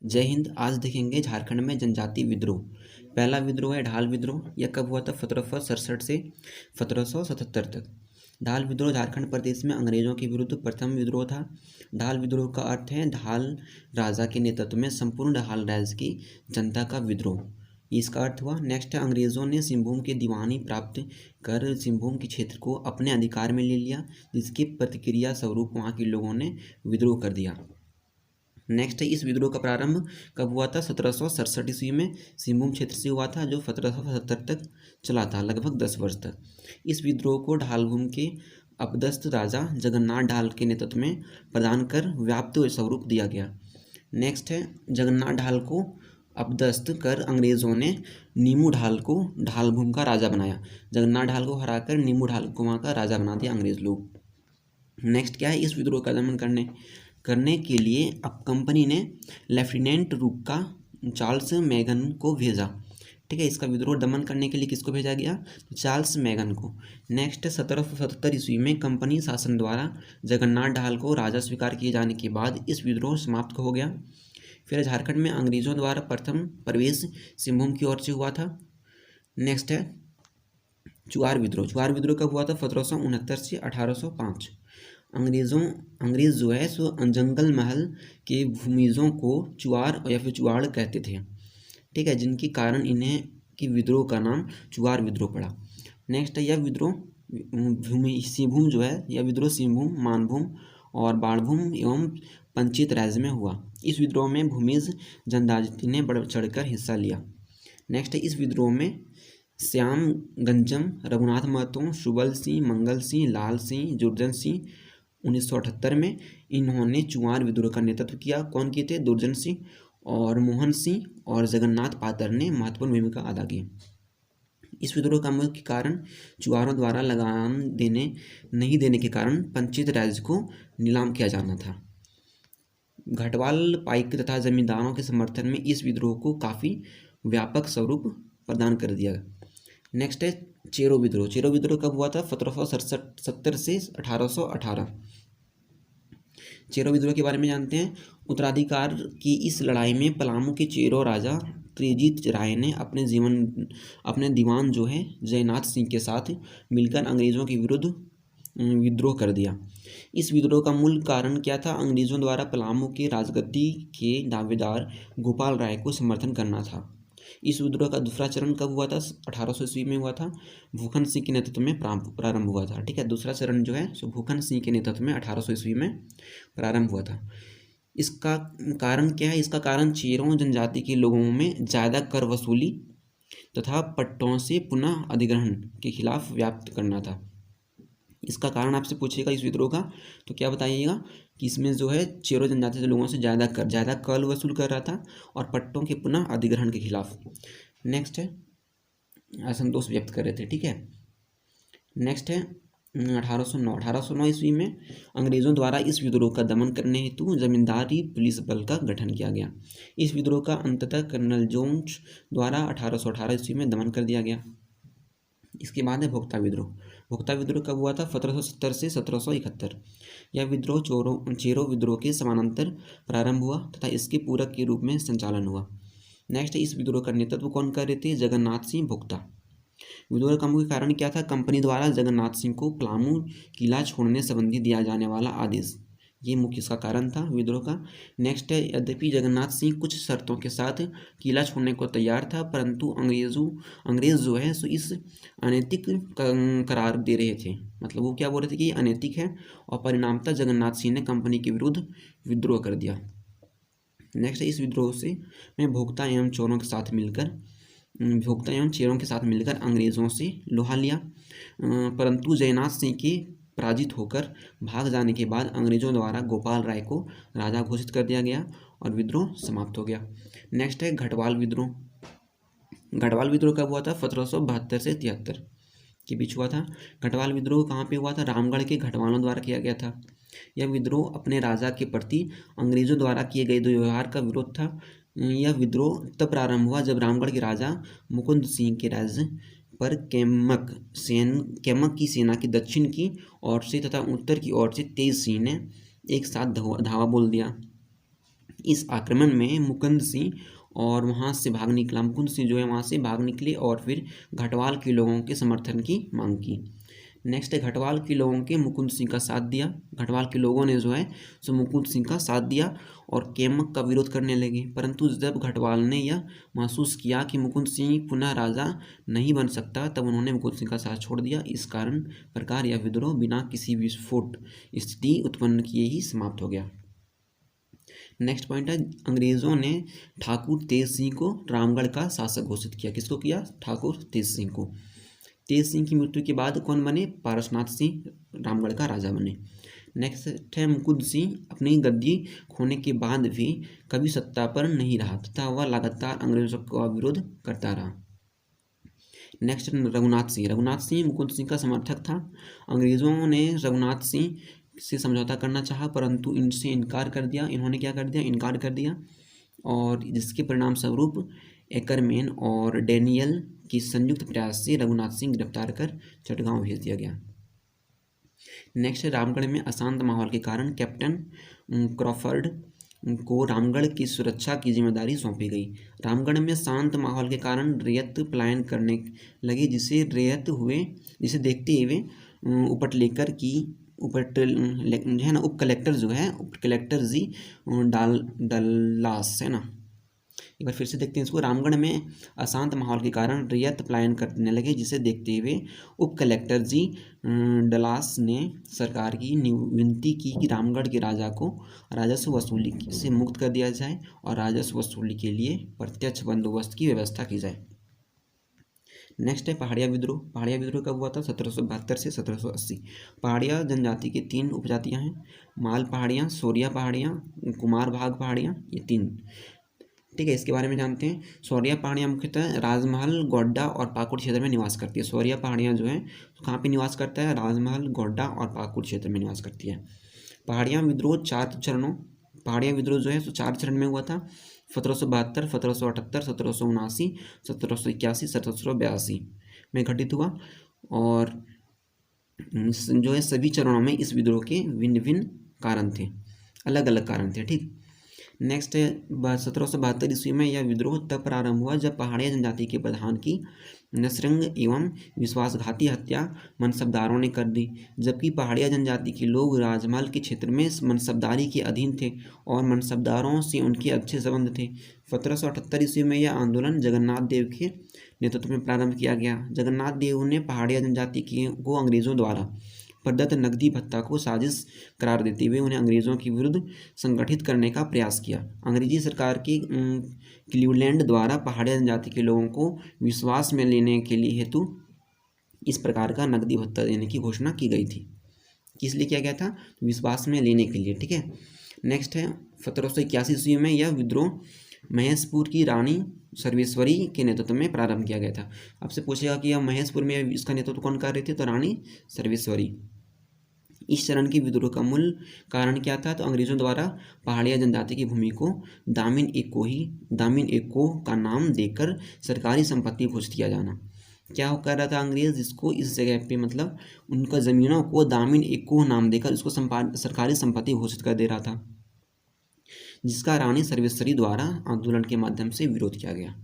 जय हिंद। आज देखेंगे झारखंड में जनजाति विद्रोह। पहला विद्रोह है ढाल विद्रोह। यह कब हुआ था? 1767 से 1777 तक। ढाल विद्रोह झारखंड प्रदेश में अंग्रेजों के विरुद्ध प्रथम विद्रोह था। ढाल विद्रोह का अर्थ है ढाल राजा के नेतृत्व में संपूर्ण ढाल राज्य की जनता का विद्रोह, इसका अर्थ हुआ। नेक्स्ट है अंग्रेजों ने सिंहभूम की दीवानी प्राप्त कर सिंहभूम के क्षेत्र को अपने अधिकार में ले लिया, जिसकी प्रतिक्रिया स्वरूप वहाँ के लोगों ने विद्रोह कर दिया। नेक्स्ट है इस विद्रोह का प्रारंभ कब हुआ था? 1767 ईस्वी में सिंहभूम क्षेत्र से हुआ था, जो 1775 तक चला था, लगभग 10 वर्ष तक। इस विद्रोह को ढालभूम के अपदस्थ राजा जगन्नाथ ढाल के नेतृत्व में प्रदान कर व्याप्त स्वरूप दिया गया। नेक्स्ट है जगन्नाथ ढाल को अपदस्थ कर अंग्रेजों ने नीमू ढाल को ढालभूम का राजा बनाया। जगन्नाथ ढाल को हराकर नीमू ढाल को वहाँ का राजा बना दिया अंग्रेज लोग। नेक्स्ट क्या है? इस विद्रोह का दमन करने के लिए अब कंपनी ने लेफ्टिनेंट रुक्का चार्ल्स मैगन को भेजा। ठीक है, इसका विद्रोह दमन करने के लिए किसको भेजा गया? तो चार्ल्स मैगन को। नेक्स्ट 1777 ईस्वी में कंपनी शासन द्वारा जगन्नाथ ढाल को राजा स्वीकार किए जाने के बाद इस विद्रोह समाप्त हो गया। फिर झारखंड में अंग्रेजों द्वारा प्रथम प्रवेश सिंहभूम की ओर से हुआ था। नेक्स्ट है चुआर विद्रोह। चुआर विद्रोह कब हुआ था? 1769 से 1805। अंग्रेज जो है सो जंगल महल के भूमिजों को चुआर या फिर चुआड़ कहते थे। ठीक है, जिनके कारण इन्हें की विद्रोह का नाम चुआर विद्रोह पड़ा। नेक्स्ट है यह विद्रोह सिंहभूम जो है, यह विद्रोह सिंहभूम, मानभूम और बाणभूम एवं पंचित राज्य में हुआ। इस विद्रोह में भूमिज जनजाति ने बढ़ चढ़कर हिस्सा लिया। नेक्स्ट है इस विद्रोह में श्याम गंजम, रघुनाथ महतो, सुबल सिंह, मंगल सिंह, लाल सिंह, दुर्जन सिंह 1978 में इन्होंने चुआर विद्रोह का नेतृत्व किया। कौन किए थे? दुर्जन सिंह और मोहन सिंह और जगन्नाथ पातर ने महत्वपूर्ण भूमिका अदा की। इस विद्रोह का मुख्य कारण चुआरों द्वारा लगाम नहीं देने के कारण पंचित राज्य को नीलाम किया जाना था। घटवाल पाइक तथा जमींदारों के समर्थन में इस विद्रोह को काफ़ी व्यापक स्वरूप प्रदान कर दिया। नेक्स्ट है चेरो विद्रोह। चेरो विद्रोह कब हुआ था? 1770 से 1818। चेरो विद्रोह के बारे में जानते हैं। उत्तराधिकार की इस लड़ाई में पलामू के चेरो राजा त्रिजीत राय ने अपने दीवान जो है जयनाथ सिंह के साथ मिलकर अंग्रेजों के विरुद्ध विद्रोह कर दिया। इस विद्रोह का मूल कारण क्या था? अंग्रेजों द्वारा पलामू के राजगद्दी के दावेदार गोपाल राय को समर्थन करना था। इस विद्रोह का दूसरा चरण कब हुआ था? 1800 ईस्वी में हुआ था। भूखन सिंह के नेतृत्व में प्रारंभ हुआ था। ठीक है, दूसरा चरण जो है सो भूखन सिंह के नेतृत्व में 1800 ईस्वी में प्रारंभ हुआ था। इसका कारण क्या है? इसका कारण चेरों जनजाति के लोगों में ज़्यादा कर वसूली तथा पट्टों से पुनः अधिग्रहण के खिलाफ व्याप्त करना था। इसका कारण आपसे पूछेगा इस विद्रोह का, तो क्या बताइएगा कि इसमें जो है चेरो जनजाति के लोगों से ज़्यादा कर वसूल कर रहा था और पट्टों के पुनः अधिग्रहण के खिलाफ। नेक्स्ट है असंतोष व्यक्त कर रहे थे। ठीक है, नेक्स्ट है 1809 ईस्वी में अंग्रेजों द्वारा इस विद्रोह का दमन करने हेतु जमींदारी पुलिस बल का गठन किया गया। इस विद्रोह का अंततः कर्नल जोन्स द्वारा 1818 ईस्वी में दमन कर दिया गया। इसके बाद है भोक्ता विद्रोह। भोक्ता विद्रोह कब हुआ था? 1770 से 1771। यह विद्रोह चेरो विद्रोह के समानांतर प्रारंभ हुआ तथा इसके पूरक के रूप में संचालन हुआ। नेक्स्ट इस विद्रोह का नेतृत्व कौन कर रहे थे? जगन्नाथ सिंह भोक्ता। विद्रोह का मुख्य कारण क्या था? कंपनी द्वारा जगन्नाथ सिंह को पलामू किला छोड़ने संबंधी दिया जाने वाला आदेश, ये मुख्य इसका कारण था विद्रोह का। नेक्स्ट है यद्यपि जगन्नाथ सिंह कुछ शर्तों के साथ किला छोड़ने को तैयार था, परंतु अंग्रेज जो है सो इस अनैतिक करार दे रहे थे। मतलब वो क्या बोल रहे थे कि ये अनैतिक है, और परिणामतः जगन्नाथ सिंह ने कंपनी के विरुद्ध विद्रोह कर दिया। नेक्स्ट है इस विद्रोह से में भोक्ता एवं चेरों के साथ मिलकर अंग्रेजों से लोहा लिया, परंतु जयनाथ सिंह के पराजित होकर भाग जाने के बाद अंग्रेजों द्वारा गोपाल राय को राजा घोषित कर दिया गया और विद्रोह समाप्त हो गया। नेक्स्ट है घटवाल विद्रोह। घटवाल विद्रोह कब हुआ था? 1772 से 73 के बीच हुआ था। घटवाल विद्रोह कहाँ पे हुआ था? रामगढ़ के घटवालों द्वारा किया गया था। यह विद्रोह अपने राजा के प्रति अंग्रेजों द्वारा किए गए दुर्व्यवहार का विरोध था। यह विद्रोह तब प्रारंभ हुआ जब रामगढ़ के राजा मुकुंद सिंह के राज्य पर केमक की सेना की दक्षिण की ओर से तथा उत्तर की ओर से तेज सिंह ने एक साथ धावा बोल दिया। इस आक्रमण में मुकुंद सिंह और वहाँ से भाग निकला, मुकुंद सिंह जो है वहाँ से भाग निकले और फिर घटवाल के लोगों के समर्थन की मांग की। नेक्स्ट है घटवाल के लोगों के मुकुंद सिंह का साथ दिया। घटवाल के लोगों ने जो है सो मुकुंद सिंह का साथ दिया और केमक का विरोध करने लगे, परंतु जब घटवाल ने यह महसूस किया कि मुकुंद सिंह पुनः राजा नहीं बन सकता, तब उन्होंने मुकुंद सिंह का साथ छोड़ दिया। इस कारण प्रकार यह विद्रोह बिना किसी विस्फोट स्थिति उत्पन्न किए ही समाप्त हो गया। नेक्स्ट पॉइंट है अंग्रेजों ने ठाकुर तेज सिंह को रामगढ़ का शासक घोषित किया। किसको किया? ठाकुर तेज सिंह को। तेज सिंह की मृत्यु के बाद कौन बने? पारसनाथ सिंह रामगढ़ का राजा बने। नेक्स्ट है मुकुंद सिंह अपनी गद्दी खोने के बाद भी कभी सत्ता पर नहीं रहा तथा वह लगातार अंग्रेजों का विरोध करता रहा। नेक्स्ट रघुनाथ सिंह। रघुनाथ सिंह मुकुंद सिंह का समर्थक था। अंग्रेजों ने रघुनाथ सिंह से समझौता करना चाहा, परंतु इनसे इनकार कर दिया। इन्होंने क्या कर दिया? इनकार कर दिया, और जिसके परिणाम स्वरूप एकरमैन और डेनियल की संयुक्त प्रयास से रघुनाथ सिंह गिरफ्तार कर चटगांव भेज दिया गया। नेक्स्ट रामगढ़ में अशांत माहौल के कारण कैप्टन क्रॉफर्ड को रामगढ़ की सुरक्षा की जिम्मेदारी सौंपी गई। रामगढ़ में शांत माहौल के कारण रैयत पलायन करने लगे, जिसे देखते हुए उप कलेक्टर जी डल्लास है ना, एक बार फिर से देखते हैं इसको। रामगढ़ में अशांत माहौल के कारण रैयत पलायन करने लगे, जिसे देखते हुए उप कलेक्टर जी डलास ने सरकार की विनती की कि रामगढ़ के राजा को राजस्व वसूली से मुक्त कर दिया जाए और राजस्व वसूली के लिए प्रत्यक्ष बंदोबस्त की व्यवस्था की जाए। नेक्स्ट है पहाड़िया विद्रोह। पहाड़िया विद्रोह कब हुआ था? 1772 से 1780। पहाड़िया जनजाति की 3 उपजातियां हैं, माल पहाड़ियाँ, सोरिया पहाड़ियाँ, कुमार भाग पहाड़ियाँ, ये 3। ठीक है, इसके बारे में जानते हैं। सोरिया पहाड़ियाँ मुख्यतः राजमहल, गोड्डा और पाकुड़ क्षेत्र में निवास करती है। सोरिया पहाड़ियाँ जो है कहाँ पे निवास करता है? राजमहल, गोड्डा और पाकुड़ क्षेत्र में निवास करती है। पहाड़िया विद्रोह 4 चरणों पहाड़िया विद्रोह जो है 4 चरण में हुआ था। 1772, 1778, 1779, 1781, 1782 में घटित हुआ, और जो है सभी चरणों में इस विद्रोह के भिन्न भिन्न कारण थे, अलग अलग कारण थे। ठीक, नेक्स्ट है 1772 ईस्वी में यह विद्रोह तब प्रारंभ हुआ जब पहाड़िया जनजाति के प्रधान की नृशंस एवं विश्वासघाती हत्या मनसबदारों ने कर दी। जबकि पहाड़िया जनजाति के लोग राजमहल के क्षेत्र में मनसबदारी के अधीन थे और मनसबदारों से उनके अच्छे संबंध थे। 1778 ईस्वी में यह आंदोलन जगन्नाथ देव के नेतृत्व में प्रारंभ किया गया। जगन्नाथ देव ने पहाड़िया जनजाति को अंग्रेजों द्वारा प्रदत्त नकदी भत्ता को साजिश करार देते हुए उन्हें अंग्रेजों के विरुद्ध संगठित करने का प्रयास किया। अंग्रेजी सरकार की क्लीवलैंड द्वारा पहाड़िया जनजाति के लोगों को विश्वास में लेने के लिए हेतु इस प्रकार का नकदी भत्ता देने की घोषणा की गई थी। किस लिए किया गया था? विश्वास में लेने के लिए। ठीक है, नेक्स्ट है 1781 ईस्वी में यह विद्रोह महेशपुर की रानी सर्वेश्वरी के नेतृत्व में प्रारंभ किया गया था। आपसे पूछेगा कि यह महेशपुर में इसका नेतृत्व कौन कर रही थी? तो रानी सर्वेश्वरी। इस चरण के विद्रोह का मूल कारण क्या था? तो अंग्रेजों द्वारा पहाड़िया जनजाति की भूमि को दामिन एको का नाम देकर सरकारी संपत्ति घोषित किया जाना। क्या कर रहा था अंग्रेज? इसको इस जगह पे मतलब उनका ज़मीनों को दामिन एको नाम देकर इसको सरकारी संपत्ति घोषित कर दे रहा था, जिसका रानी सर्वेश्वरी द्वारा आंदोलन के माध्यम से विरोध किया गया।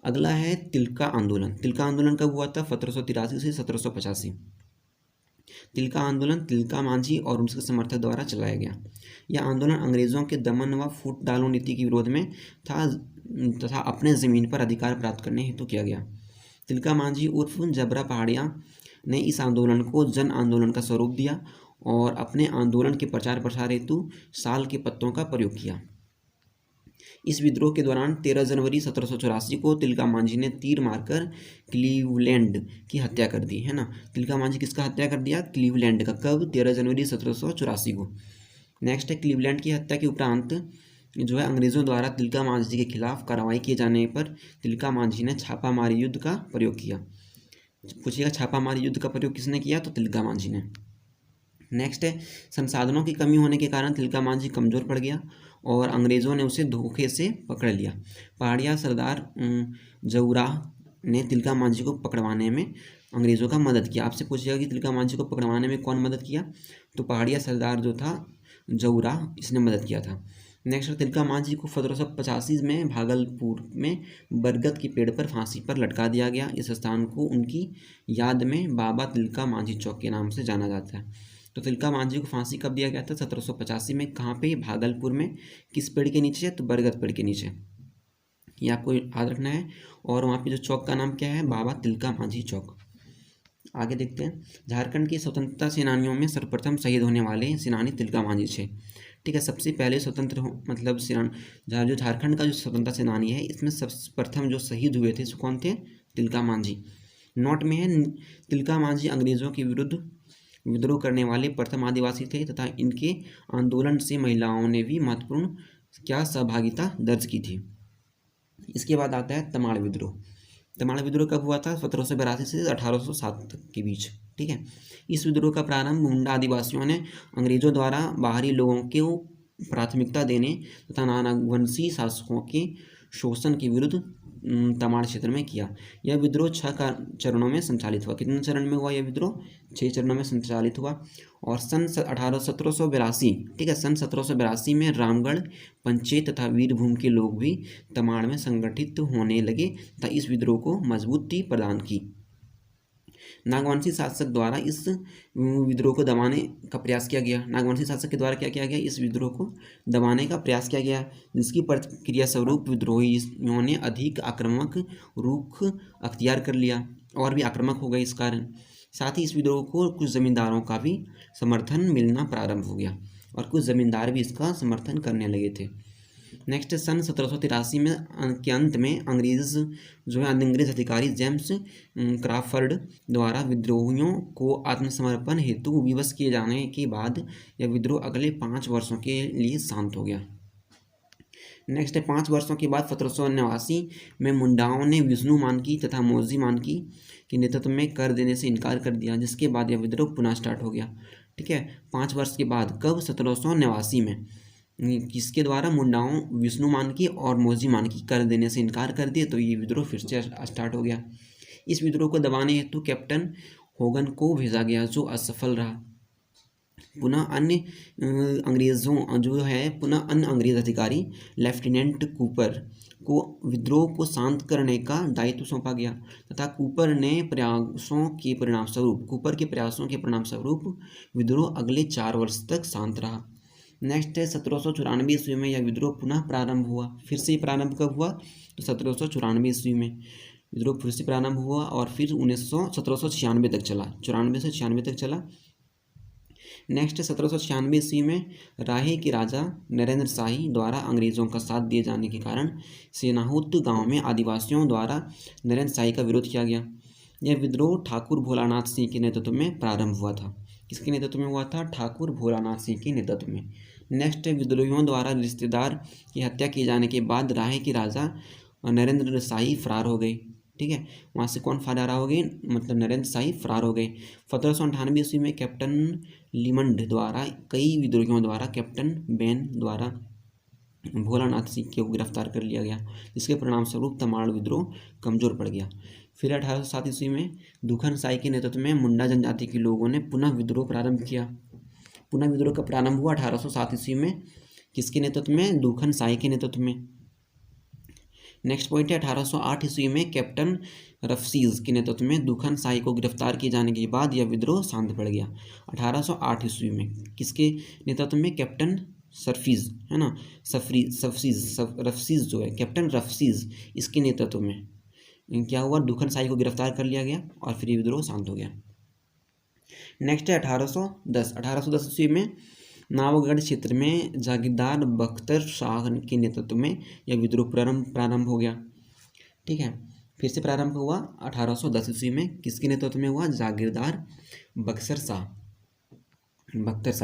अगला है तिलका आंदोलन। तिलका आंदोलन कब हुआ था? 1783 से 1785। तिलका आंदोलन तिलका मांझी और उनके समर्थक द्वारा चलाया गया। यह आंदोलन अंग्रेजों के दमन व फूट डालो नीति के विरोध में था तथा अपने ज़मीन पर अधिकार प्राप्त करने हेतु किया गया। तिलका मांझी उर्फ जबरा पहाड़िया ने इस आंदोलन को जन आंदोलन का स्वरूप दिया और अपने आंदोलन के प्रचार प्रसार हेतु साल के पत्तों का प्रयोग किया। इस विद्रोह के दौरान 13 जनवरी 1784 को तिलका मांझी ने तीर मारकर क्लीवलैंड की हत्या कर दी, है ना। तिलका मांझी किसका हत्या कर दिया? क्लीवलैंड का। कब? 13 जनवरी 1784 को। नेक्स्ट है क्लीवलैंड की हत्या के उपरांत जो है अंग्रेजों द्वारा तिलका मांझी के खिलाफ कार्रवाई किए जाने पर तिलका मांझी ने छापामारी युद्ध का प्रयोग किया। पूछिएगा छापामारी युद्ध का प्रयोग किसने किया? तो तिलका मांझी ने। नेक्स्ट है संसाधनों की कमी होने के कारण तिलका मांझी कमज़ोर पड़ गया और अंग्रेज़ों ने उसे धोखे से पकड़ लिया। पहाड़िया सरदार जऊरा ने तिलका मांझी को पकड़वाने में अंग्रेज़ों का मदद किया। आपसे पूछेगा कि तिलका मांझी को पकड़वाने में कौन मदद किया? तो पहाड़िया सरदार जो था जऊरा, इसने मदद किया था। नेक्स्ट तिलका मांझी को 1785 में भागलपुर में बरगद के पेड़ पर फांसी पर लटका दिया गया। इस स्थान को उनकी याद में बाबा तिलका मांझी चौक के नाम से जाना जाता है। तो तिलका मांझी को फांसी कब दिया गया था? 1785 में। कहाँ पे? भागलपुर में। किस पेड़ के नीचे? तो बरगद पेड़ के नीचे। ये आपको याद रखना है। और वहाँ पे जो चौक का नाम क्या है? बाबा तिलका मांझी चौक। आगे देखते हैं। झारखंड के स्वतंत्रता सेनानियों में सर्वप्रथम शहीद होने वाले सेनानी तिलका मांझी थे। ठीक है, सबसे पहले स्वतंत्र मतलब जो झारखंड का जो स्वतंत्रता सेनानी है, इसमें सबसे प्रथम जो शहीद हुए थे, सो कौन थे? तिलका मांझी। नोट में है, तिलका मांझी अंग्रेजों के विरुद्ध विद्रोह करने वाले प्रथम आदिवासी थे तथा इनके आंदोलन से महिलाओं ने भी महत्वपूर्ण क्या सहभागिता दर्ज की थी। इसके बाद आता है तमाड़ विद्रोह। तमाड़ विद्रोह कब हुआ था? 1782 से 1807 तक के बीच। ठीक है, इस विद्रोह का प्रारंभ मुंडा आदिवासियों ने अंग्रेजों द्वारा बाहरी लोगों को प्राथमिकता देने तथा नानावंशी शासकों के शोषण के विरुद्ध तमाड़ क्षेत्र में किया। यह विद्रोह 6 चरणों में संचालित हुआ। कितने चरण में हुआ यह विद्रोह? 6 चरणों में संचालित हुआ। और सन 1782, ठीक है, सन 1782 में रामगढ़, पंचेत तथा वीरभूम के लोग भी तमाड़ में संगठित होने लगे तथा इस विद्रोह को मजबूती प्रदान की। नागवंशी शासक द्वारा इस विद्रोह को दबाने का प्रयास किया गया। नागवंशी शासक के द्वारा क्या किया गया? इस विद्रोह को दबाने का प्रयास किया गया, जिसकी प्रतिक्रिया स्वरूप विद्रोहियों ने अधिक आक्रामक रुख अख्तियार कर लिया और भी आक्रामक हो गए इस कारण। साथ ही इस विद्रोह को कुछ जमींदारों का भी समर्थन मिलना प्रारंभ हो गया और कुछ जमींदार भी इसका समर्थन करने लगे थे। नेक्स्ट, सन 1783 में के अंत में अंग्रेज अधिकारी जेम्स क्राफर्ड द्वारा विद्रोहियों को आत्मसमर्पण हेतु विवश किए जाने के बाद यह विद्रोह अगले 5 वर्षों के लिए शांत हो गया। नेक्स्ट है 5 वर्षों के बाद 1789 में मुंडाओं ने विष्णु मानकी तथा मोजी मानकी के नेतृत्व में कर देने से इनकार कर दिया, जिसके बाद यह विद्रोह पुनः स्टार्ट हो गया। ठीक है, 5 वर्ष के बाद। कब? 1789 में। किसके द्वारा? मुंडाओं विष्णु मानकी और मोजी मानकी कर देने से इनकार कर दिए, तो ये विद्रोह फिर से स्टार्ट हो गया। इस विद्रोह को दबाने हेतु कैप्टन होगन को भेजा गया, जो असफल रहा। पुनः अन्य अंग्रेज अधिकारी लेफ्टिनेंट कूपर को विद्रोह को शांत करने का दायित्व सौंपा गया तथा कूपर के प्रयासों के परिणामस्वरूप विद्रोह अगले 4 वर्ष तक शांत रहा। नेक्स्ट है 1794 ईस्वी में यह विद्रोह पुनः प्रारंभ हुआ। फिर से प्रारंभ कब हुआ? तो 1794 ईस्वी में विद्रोह फिर से प्रारंभ हुआ और फिर 1796 तक चला, 94 से 96 तक चला। नेक्स्ट 1796 ईस्वी में राहे के राजा नरेंद्र शाही द्वारा अंग्रेजों का साथ दिए जाने के कारण सेनाहुत गांव में आदिवासियों द्वारा नरेंद्र शाही का विरोध किया गया। यह विद्रोह ठाकुर भोलानाथ सिंह के नेतृत्व में प्रारंभ हुआ था। किसके नेतृत्व में हुआ था? ठाकुर भोलानाथ सिंह के नेतृत्व में। नेक्स्ट विद्रोहियों द्वारा रिश्तेदार की हत्या किए जाने के बाद राहे के राजा नरेंद्र शाही फरार हो गए। ठीक है, वहाँ से कौन फरार हो गए? मतलब नरेंद्र शाही फरार हो गए। 1798 ईस्वी में कैप्टन लिमंड द्वारा कई विद्रोहियों द्वारा कैप्टन बेन द्वारा भोलानाथ सिंह को गिरफ्तार कर लिया गया, जिसके परिणामस्वरूप तमाड़ विद्रोह कमजोर पड़ गया। फिर 1807 ईस्वी में दुखन साई के नेतृत्व में मुंडा जनजाति के लोगों ने पुनः विद्रोह प्रारंभ किया। पुनः विद्रोह का प्रारंभ हुआ 1807 ईस्वी में। किसके नेतृत्व में? दुखन साई के नेतृत्व में। नेक्स्ट पॉइंट है 1808 ईस्वी में कैप्टन रफसीज के नेतृत्व में दुखन साई को गिरफ्तार किए जाने के बाद यह विद्रोह शांत पड़ गया। 1808 ईस्वी में किसके नेतृत्व में? कैप्टन सरफीज, है ना, रफसीज जो है, कैप्टन रफसीज, इसके नेतृत्व में क्या हुआ? दुखन साई को गिरफ्तार कर लिया गया और फिर विद्रोह शांत हो गया। नेक्स्ट है 1810 ईस्वी में नावगढ़ क्षेत्र में जागीरदार बख्तर शाह के नेतृत्व में यह विद्रोह प्रारंभ हो गया। ठीक है, फिर से प्रारंभ हुआ 1810 ईस्वी में। किसके नेतृत्व में हुआ? जागीरदार बख्तर शाह।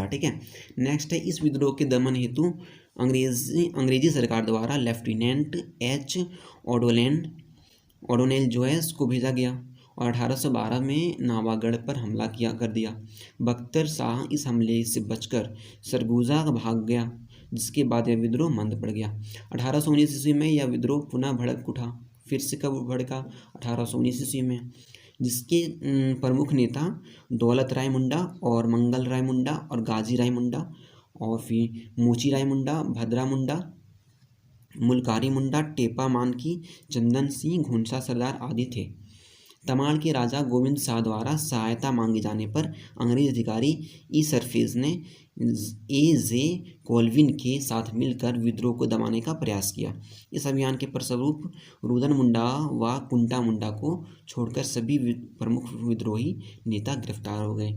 ठीक है, नेक्स्ट है इस विद्रोह के दमन हेतु अंग्रेजी सरकार द्वारा लेफ्टिनेंट एच ओडोनेल जो है उसको भेजा गया और 1812 में नावागढ़ पर हमला कर दिया। बख्तर शाह इस हमले से बचकर सरगुजा भाग गया, जिसके बाद यह विद्रोह मंद पड़ गया। 1819 ईस्वी में यह विद्रोह पुनः भड़क उठा। फिर से कब भड़का? 1819 ईस्वी में, जिसके प्रमुख नेता दौलत राय मुंडा और मंगल राय मुंडा और गाजी राय मुंडा और फिर मोचीराय मुंडा, भद्रा मुंडा, मुलकारी मुंडा, टेपा मानकी, चंदन सिंह, घुंसा सरदार आदि थे। तमाड़ के राजा गोविंद शाह द्वारा सहायता मांगे जाने पर अंग्रेज अधिकारी ई सरफेज ने ए जे कोल्विन के साथ मिलकर विद्रोह को दबाने का प्रयास किया। इस अभियान के फलस्वरूप रुदन मुंडा व कुंटा मुंडा को छोड़कर सभी प्रमुख विद्रोही नेता गिरफ्तार हो गए।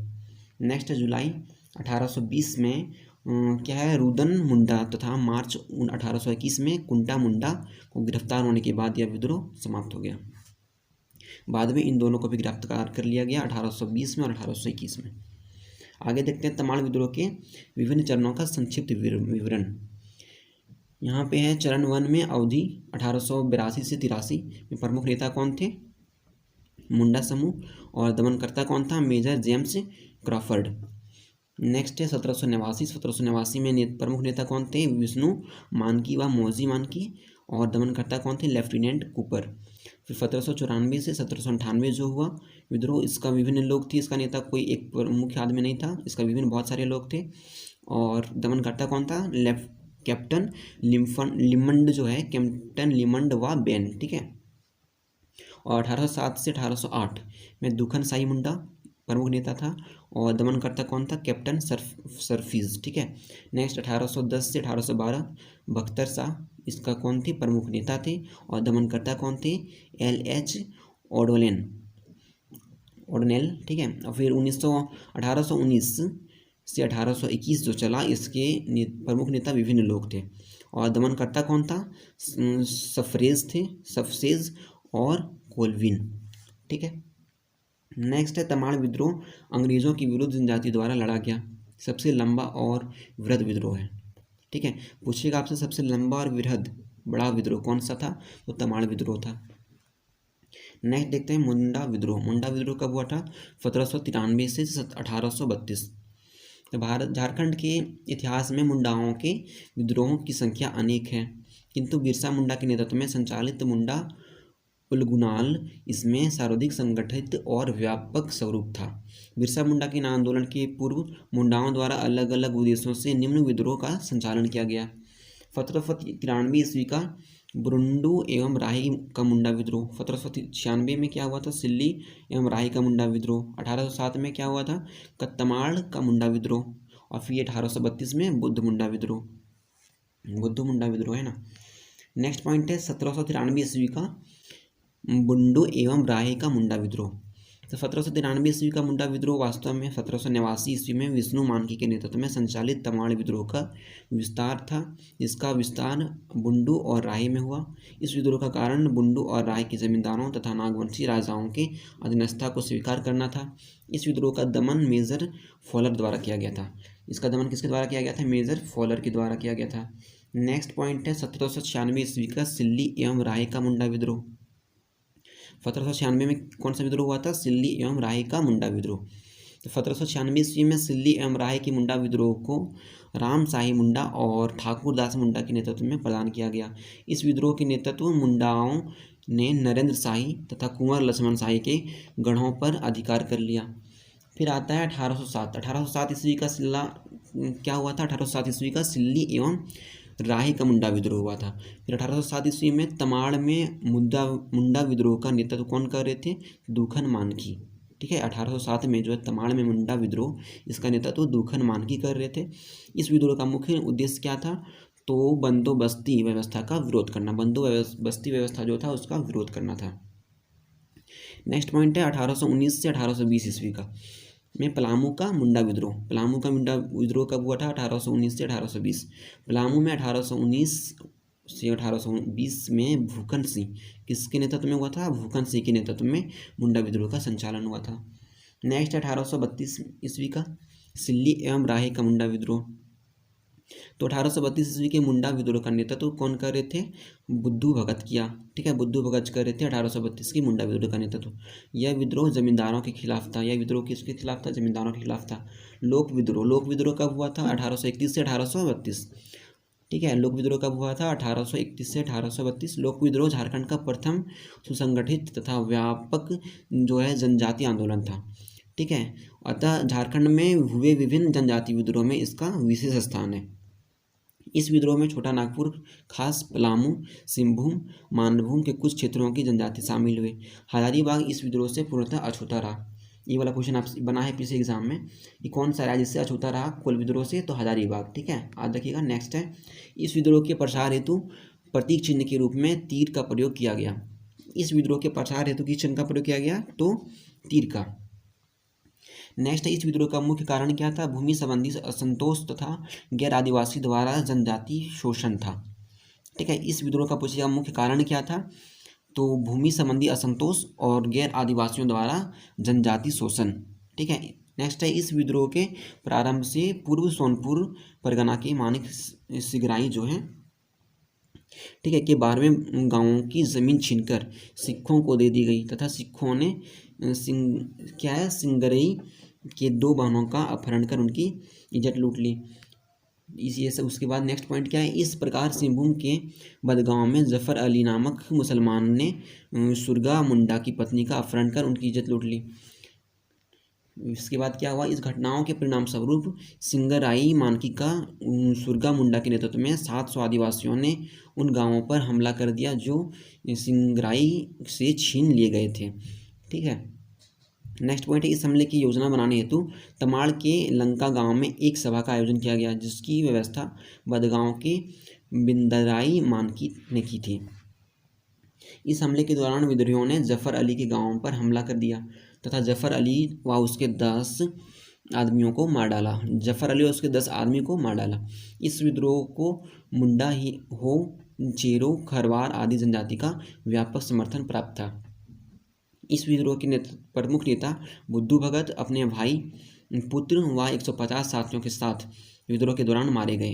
नेक्स्ट जुलाई 1820 में क्या है, रुदन मुंडा तथा मार्च 1821 में कुंटा मुंडा को गिरफ्तार होने के बाद यह विद्रोह समाप्त हो गया। बाद में इन दोनों को भी गिरफ्तार कर लिया गया 1820 में और 1821 में। आगे देखते हैं तमाड़ विद्रोह के विभिन्न चरणों का संक्षिप्त विवरण। यहाँ पे है चरण 1 में अवधि 1882 से 83 में प्रमुख नेता कौन थे, मुंडा समूह, और दमनकर्ता कौन था, मेजर जेम्स क्रॉफर्ड। नेक्स्ट है 1789 में प्रमुख नेता कौन थे, विष्णु मानकी व मौजी मानकी, और दमनकर्ता कौन थे, लेफ्टिनेंट कूपर। फिर 1794 से 1798 जो हुआ विद्रोह, इसका विभिन्न लोग थे, इसका नेता कोई एक मुख्य आदमी नहीं था, इसका विभिन्न बहुत सारे लोग थे। और दमनकर्ता कौन था, कैप्टन लिमंड जो है, कैप्टन लिमंड व बेन, ठीक है। और 1807 से 1808 में दुखन साई मुंडा प्रमुख नेता था, और दमनकर्ता कौन था, कैप्टन सरफीज, ठीक है। नेक्स्ट 1810 से 1812 बख्तर शाह, इसका कौन थे, प्रमुख नेता थे, और दमनकर्ता कौन थे, LH ओडोनेल, ठीक है। और फिर 1819 से 1821 जो चला, इसके प्रमुख नेता विभिन्न लोग थे, और दमनकर्ता कौन था, सफसेज और कोल्विन, ठीक है। नेक्स्ट है तमाड़ विद्रोह अंग्रेजों के विरुद्ध जनजाति द्वारा लड़ा गया सबसे लंबा और वृहद विद्रोह है, ठीक है। पूछिएगा आपसे सबसे लंबा और वृहद बड़ा विद्रोह कौन सा था, तो तमाड़ विद्रोह था। नेक्स्ट देखते हैं मुंडा विद्रोह। मुंडा विद्रोह कब हुआ था, 1793 से 1832। तो झारखंड के इतिहास में मुंडाओं के विद्रोहों की संख्या अनेक है, किंतु बिरसा मुंडा के नेतृत्व में संचालित मुंडा उलगुनाल इसमें सर्वाधिक संगठित और व्यापक स्वरूप था। बिरसा मुंडा के आंदोलन के पूर्व मुंडाओं द्वारा अलग अलग उद्देश्यों से निम्न विद्रोह का संचालन किया गया। 1793 ईस्वी का बुरुंडू एवं राही का मुंडा विद्रोह। 1796 में क्या हुआ था, सिल्ली एवं राही का मुंडा विद्रोह। 1807 में क्या हुआ था, कत्तमाड़ का मुंडा विद्रोह। और फिर 1832 में बुद्ध मुंडा विद्रोह है ना। नेक्स्ट पॉइंट है 1793 ईस्वी का बुंडू एवं राही का मुंडा विद्रोह। तो 1793 ईस्वी का मुंडा विद्रोह वास्तव में 1789 ईस्वी में विष्णु मानकी के नेतृत्व में संचालित तमाड़ विद्रोह का विस्तार था, जिसका विस्तार बुंडू और राही में हुआ। इस विद्रोह का कारण बुंडू और राही के जमींदारों तथा नागवंशी राजाओं के अधीनस्था को स्वीकार करना था। इस विद्रोह का दमन मेजर फॉलर द्वारा किया गया था। इसका दमन किसके द्वारा किया गया था, मेजर फॉलर के द्वारा किया गया था। नेक्स्ट पॉइंट है 1796 ईस्वी का सिल्ली एवं राही का मुंडा विद्रोह। 1796 में कौन सा विद्रोह हुआ था, सिल्ली एवं राही का मुंडा विद्रोह। तो 1796 ईस्वी में सिल्ली एवं राही की मुंडा विद्रोह को राम शाही मुंडा और ठाकुर दास मुंडा के नेतृत्व में प्रदान किया गया। इस विद्रोह के नेतृत्व मुंडाओं ने नरेंद्र शाही तथा कुंवर लक्ष्मण शाही के गढ़ों पर अधिकार कर लिया। फिर आता है 1807 ईस्वी का क्या हुआ था, 1807 ईस्वी का सिल्ली एवं राही का मुंडा विद्रोह हुआ था। फिर 1807 ईस्वी में तमाड़ में मुंडा विद्रोह का नेतृत्व कौन कर रहे थे, दुखन मानकी, ठीक है। 1807 में जो है तमाड़ में मुंडा विद्रोह, इसका नेतृत्व दुखन मानकी कर रहे थे। इस विद्रोह का मुख्य उद्देश्य क्या था, तो बंदोबस्ती व्यवस्था का विरोध करना, बंदोबस्ती व्यवस्था जो था उसका विरोध करना था। नेक्स्ट पॉइंट है 1819 से 1820 ईस्वी का में पलामू का मुंडा विद्रोह। पलामू का मुंडा विद्रोह कब हुआ था, 1819 से 1820। पलामू में 1819 से 1820 में भूखन सिंह किसके नेतृत्व में हुआ था, भूखन सिंह के नेतृत्व में मुंडा विद्रोह का संचालन हुआ था। नेक्स्ट 1832 ईस्वी का सिल्ली एवं राही का मुंडा विद्रोह। तो 1832 ईस्वी के मुंडा विद्रोह का नेतृत्व कौन कर रहे थे, बुद्धू भगत किया, ठीक है। बुद्धू भगत कर रहे थे 1832 की मुंडा विद्रोह का नेतृत्व। यह विद्रोह जमींदारों के खिलाफ था। यह विद्रोह किसके खिलाफ था, जमींदारों के खिलाफ था। लोक विद्रोह कब हुआ था, 1831 से 1832, ठीक है। लोक विद्रोह कब हुआ था, 1831 से 1832। लोक विद्रोह झारखंड का प्रथम सुसंगठित तथा व्यापक जो है जनजातीय आंदोलन था। ठीक है। अतः झारखंड में हुए विभिन्न जनजातीय विद्रोह में इसका विशेष स्थान है। इस विद्रोह में छोटा नागपुर, खास पलामू, सिंहभूम, मानभूम के कुछ क्षेत्रों की जनजाति शामिल हुए। हजारीबाग इस विद्रोह से पूर्णतः अछूता रहा। ये वाला क्वेश्चन आप बना है पिछले एग्जाम में कि कौन सा राज्य से अछूता रहा कोल विद्रोह से, तो हजारीबाग। ठीक है, आज देखिएगा। नेक्स्ट है, इस विद्रोह के प्रसार हेतु प्रतीक चिन्ह के रूप में तीर का प्रयोग किया गया। इस विद्रोह के प्रसार हेतु किस चिन्ह का प्रयोग किया गया, तो तीर का। नेक्स्ट है, इस विद्रोह का मुख्य कारण क्या था, भूमि संबंधी असंतोष तथा गैर आदिवासी द्वारा जनजाति शोषण था। ठीक है, इस विद्रोह का पूछेगा मुख्य कारण क्या था, तो भूमि संबंधी असंतोष और गैर आदिवासियों द्वारा जनजाति शोषण। ठीक है। नेक्स्ट है, इस विद्रोह के प्रारंभ से पूर्व सोनपुर परगना के मानिक सिगराई जो है, ठीक है, के 12वें गांवों की जमीन छीनकर सिखों को दे दी गई तथा सिखों ने सिंगरई के 2 बहनों का अपहरण कर उनकी इज्जत लूट ली। ये सब। उसके बाद नेक्स्ट पॉइंट क्या है, इस प्रकार सिंहभूम के बदगांव में जफर अली नामक मुसलमान ने सुरगा मुंडा की पत्नी का अपहरण कर उनकी इज्जत लूट ली। इसके बाद क्या हुआ, इस घटनाओं के परिणाम स्वरूप सिंगराई मानकी का सुरगा मुंडा के नेतृत्व में 700 आदिवासियों ने उन गांवों पर हमला कर दिया जो सिंगराई से छीन लिए गए थे। ठीक है। नेक्स्ट पॉइंट है, इस हमले की योजना बनाने हेतु तमाड़ के लंका गांव में एक सभा का आयोजन किया गया, जिसकी व्यवस्था बदगांव के बिंदराई मानकी ने की थी। इस हमले के दौरान विद्रोहियों ने जफर अली के गांव पर हमला कर दिया तथा जफर अली व उसके 10 आदमियों को मार डाला। जफर अली और उसके 10 आदमी को मार डाला। इस विद्रोह को मुंडा ही हो, चेरो, खरवार आदि जनजाति का व्यापक समर्थन प्राप्त था। इस विद्रोह के प्रमुख नेता बुद्धू भगत अपने भाई, पुत्र व 150 साथियों के साथ विद्रोह के दौरान मारे गए।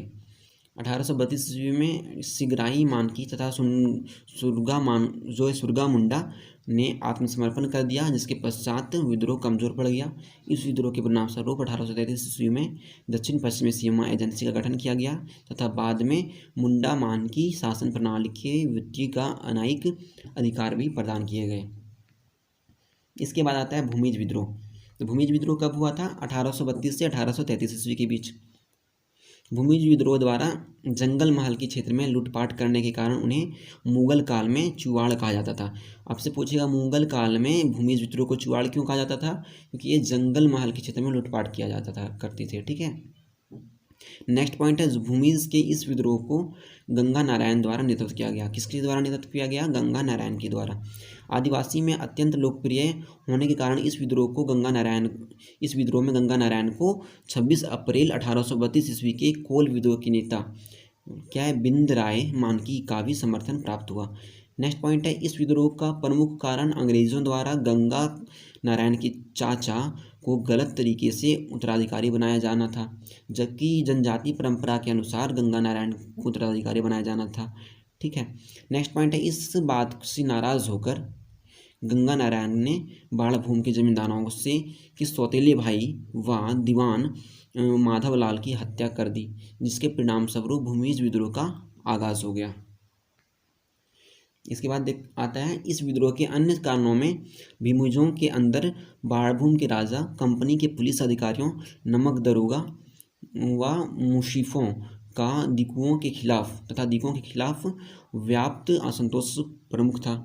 1832 ईस्वी में सिगराई मानकी तथा सुरगा मुंडा ने आत्मसमर्पण कर दिया, जिसके पश्चात विद्रोह कमजोर पड़ गया। इस विद्रोह के परिणाम स्वरूप 1833 ईस्वी में दक्षिण पश्चिमी सीमा एजेंसी का गठन किया गया तथा बाद में मुंडा मानकी शासन प्रणाली के वित्तीय का अनायिक अधिकार भी प्रदान किए गए। इसके बाद आता है भूमिज विद्रोह। तो भूमिज विद्रोह कब हुआ था, 1832 से 1833 ईस्वी के बीच। भूमिज विद्रोह द्वारा जंगल महल के क्षेत्र में लूटपाट करने के कारण उन्हें मुगल काल में चुवाड़ कहा जाता था। आपसे पूछेगा मुगल काल में भूमिज विद्रोह को चुवाड़ क्यों कहा जाता था, क्योंकि ये जंगल महल के क्षेत्र में लूटपाट किया जाता था, करते थे। ठीक है। नेक्स्ट पॉइंट है, भूमिज के इस विद्रोह को गंगा नारायण द्वारा नेतृत्व किया गया। किसके द्वारा नेतृत्व किया गया, गंगा नारायण के द्वारा। आदिवासी में अत्यंत लोकप्रिय होने के कारण इस विद्रोह में गंगा नारायण को 26 अप्रैल 1832 ईस्वी के कोल विद्रोह के नेता क्या है, बिंदराय मानकी का भी समर्थन प्राप्त हुआ। नेक्स्ट पॉइंट है, इस विद्रोह का प्रमुख कारण अंग्रेजों द्वारा गंगा नारायण के चाचा को गलत तरीके से उत्तराधिकारी बनाया जाना था, जबकि जनजाति परंपरा के अनुसार गंगा नारायण को उत्तराधिकारी बनाया जाना था। ठीक है। नेक्स्ट पॉइंट है, इस बात से नाराज होकर गंगा नारायण ने बाड़भूम के जमींदारों से कि सौतेले भाई व दीवान माधवलाल की हत्या कर दी, जिसके परिणाम स्वरूप भूमिज विद्रोह का आगाज हो गया। इसके बाद आता है, इस विद्रोह के अन्य कारणों में भूमिजों के अंदर बाड़भूम के राजा, कंपनी के पुलिस अधिकारियों, नमक दरोगा व मुशीफों का दिकुओं के खिलाफ व्याप्त असंतोष प्रमुख था।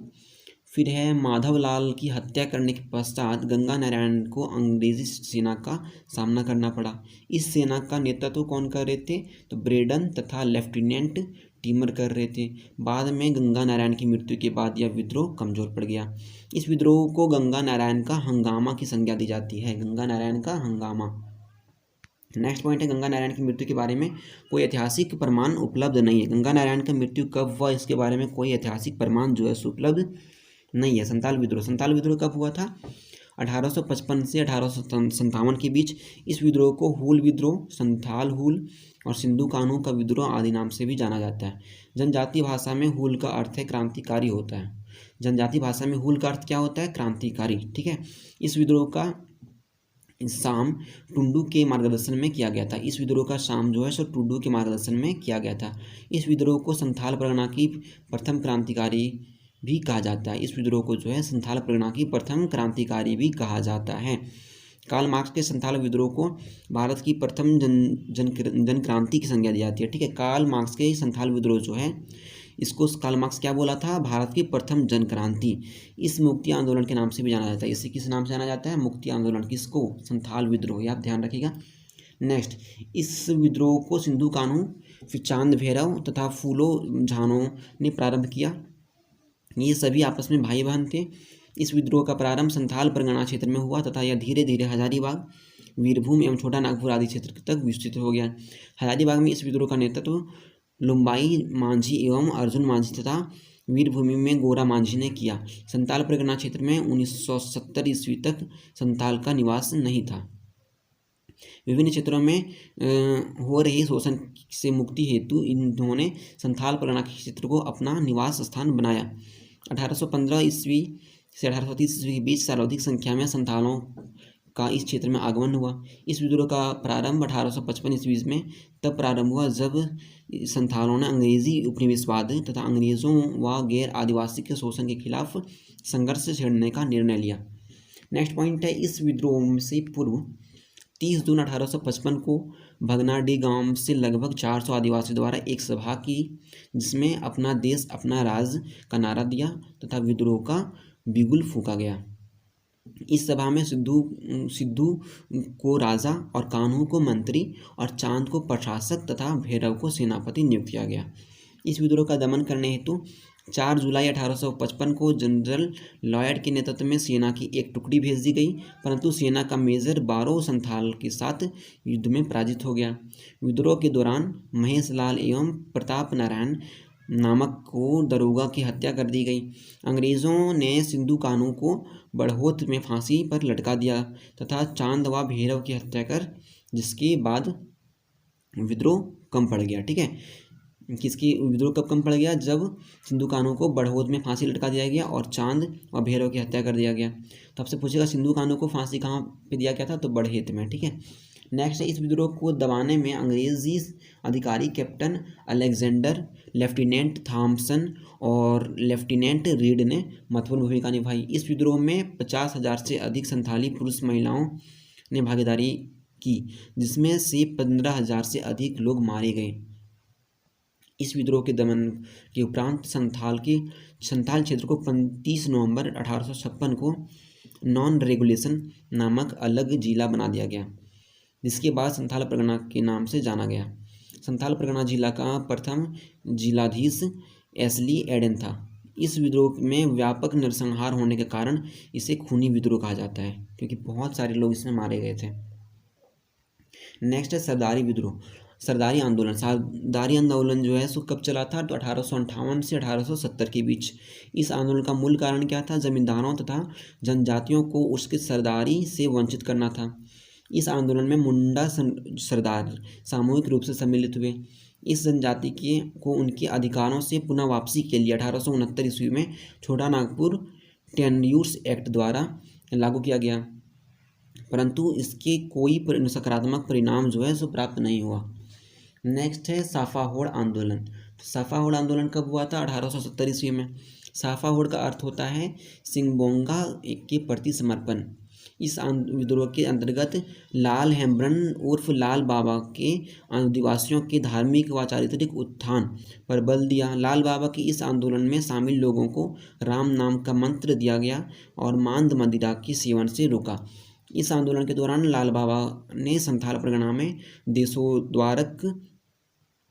फिर है, माधवलाल की हत्या करने के पश्चात गंगा नारायण को अंग्रेजी सेना का सामना करना पड़ा। इस सेना का नेतृत्व कौन कर रहे थे, तो ब्रेडन तथा लेफ्टिनेंट टीमर कर रहे थे। बाद में गंगा नारायण की मृत्यु के बाद यह विद्रोह कमजोर पड़ गया। इस विद्रोह को गंगा नारायण का हंगामा की संज्ञा दी जाती है, गंगा नारायण का हंगामा। नेक्स्ट पॉइंट है, गंगा नारायण की मृत्यु के बारे में कोई ऐतिहासिक प्रमाण उपलब्ध नहीं है। गंगा नारायण की मृत्यु कब हुआ, इसके बारे में कोई ऐतिहासिक प्रमाण जो है उपलब्ध नहीं है। संताल विद्रोह कब हुआ था, 1855 से 1857 के बीच। इस विद्रोह को हूल विद्रोह, संथाल हूल और सिंधु कानू का विद्रोह आदि नाम से भी जाना जाता है। जनजातीय भाषा में हूल का अर्थ है क्रांतिकारी होता है। जनजातीय भाषा में हूल का अर्थ क्या होता है, क्रांतिकारी। ठीक है। इस विद्रोह का शाम टुंडू के मार्गदर्शन में किया गया था। इस विद्रोह का शाम जो है सो टुंडू के मार्गदर्शन में किया गया था। इस विद्रोह को संथाल परगना की प्रथम क्रांतिकारी भी कहा जाता है। इस विद्रोह को जो है संथाल परगना की प्रथम क्रांतिकारी भी कहा जाता है। कार्ल मार्क्स के संथाल विद्रोह को भारत की प्रथम जन क्रांति की संज्ञा दी जाती है। ठीक है, कार्ल मार्क्स के संथाल विद्रोह जो है इसको कार्ल मार्क्स क्या बोला था, भारत की प्रथम जन क्रांति। इस मुक्ति आंदोलन के नाम से भी जाना जाता है। इसे किस नाम से जाना जाता है, मुक्ति आंदोलन। किसको, संथाल विद्रोह, ये आप ध्यान रखिएगा। नेक्स्ट, इस विद्रोह को सिंधु कान्हू, फिर चांद भैरव तथा फूलो झानो ने प्रारंभ किया। ये सभी आपस में भाई बहन थे। इस विद्रोह का प्रारंभ संथाल परगना क्षेत्र में हुआ तथा यह धीरे धीरे हजारीबाग, वीरभूम एवं छोटा नागपुर आदि क्षेत्र तक विस्तृत हो गया। हजारीबाग में इस विद्रोह का नेतृत्व लुम्बाई मांझी एवं अर्जुन मांझी तथा वीरभूमि में गोरा मांझी ने किया। संथाल परगना क्षेत्र में 1970 ईस्वी तक संथाल का निवास नहीं था। विभिन्न क्षेत्रों में हो रही शोषण से मुक्ति हेतु इन्होंने संथाल परगना क्षेत्र को अपना निवास स्थान बनाया। 1815 ईस्वी से 1830 ईस्वी के बीच सर्वाधिक संख्या में संथालों का इस क्षेत्र में आगमन हुआ। इस विद्रोह का प्रारंभ 1855 ईस्वी में तब प्रारंभ हुआ जब संथालों ने अंग्रेजी उपनिवेशवाद तथा अंग्रेजों व गैर आदिवासी के शोषण के खिलाफ संघर्ष छेड़ने का निर्णय लिया। नेक्स्ट पॉइंट है, इस विद्रोह से पूर्व 30 जून 1855 को भगनाडी गांव से लगभग 400 आदिवासियों द्वारा एक सभा की, जिसमें अपना देश अपना राज का नारा दिया तथा विद्रोह का बिगुल फूंका गया। इस सभा में सिद्धू को राजा और कान्हू को मंत्री और चांद को प्रशासक तथा भैरव को सेनापति नियुक्त किया गया। इस विद्रोह का दमन करने हेतु 4 जुलाई 1855 को जनरल लॉयड के नेतृत्व में सेना की एक टुकड़ी भेज दी गई, परंतु सेना का मेजर बारो संथाल के साथ युद्ध में पराजित हो गया। विद्रोह के दौरान महेश लाल एवं प्रताप नारायण नामक को दरोगा की हत्या कर दी गई। अंग्रेजों ने सिंधु कान्हू को बड़हौत में फांसी पर लटका दिया तथा चांद व भैरव की हत्या कर, जिसके बाद विद्रोह कम पड़ गया। ठीक है, किसकी विद्रोह कब कम पड़ गया, जब सिंधु कान्हू को बड़हौत में फांसी लटका दिया गया और चांद व भैरव की हत्या कर दिया गया। तो आपसे पूछेगा सिंधु कान्हू को फांसी कहाँ पे दिया गया था, तो बड़हौत में। ठीक है, नेक्स्ट है, इस विद्रोह को दबाने में अंग्रेजी अधिकारी कैप्टन अलेक्जेंडर, लेफ्टिनेंट थॉमसन और लेफ्टिनेंट रीड ने महत्वपूर्ण भूमिका निभाई। इस विद्रोह में 50,000 से अधिक संथाली पुरुष महिलाओं ने भागीदारी की, जिसमें से 15,000 से अधिक लोग मारे गए। इस विद्रोह के दमन के उपरांत संथाल क्षेत्र को 25 नवंबर 1856 को नॉन रेगुलेशन नामक अलग जिला बना दिया गया, जिसके बाद संथाल परगना के नाम से जाना गया। संथाल परगना जिला का प्रथम जिलाधीश एसली एडन था। इस विद्रोह में व्यापक नरसंहार होने के कारण इसे खूनी विद्रोह कहा जाता है, क्योंकि बहुत सारे लोग इसमें मारे गए थे। नेक्स्ट है सरदारी विद्रोह, सरदारी आंदोलन। सरदारी आंदोलन जो है सो कब चला था, तो 1858 से 1870 के बीच। इस आंदोलन का मूल कारण क्या था, जमींदारों तथा जनजातियों को उसके सरदारी से वंचित करना था। इस आंदोलन में मुंडा सरदार सामूहिक रूप से सम्मिलित हुए। इस जनजाति को उनके अधिकारों से पुनः वापसी के लिए 1869 ईस्वी में छोटा नागपुर टेन्यूर्स एक्ट द्वारा लागू किया गया, परंतु इसके कोई सकारात्मक परिणाम जो है सो प्राप्त नहीं हुआ। नेक्स्ट है साफाहोड़ आंदोलन। साफाहोड़ आंदोलन कब हुआ था, 1870 ईस्वी में। साफाहोड़ का अर्थ होता है सिंगबोंगा के प्रति समर्पण। इस विद्रोह के अंतर्गत लाल हेम्ब्रन उर्फ लाल बाबा के आदिवासियों के धार्मिक व चारित्रिक उत्थान पर बल दिया। लाल बाबा के इस आंदोलन में शामिल लोगों को राम नाम का मंत्र दिया गया और मांद मदिरा के सेवन से रोका। इस आंदोलन के दौरान लाल बाबा ने संथाल परगना में देशोद्धारक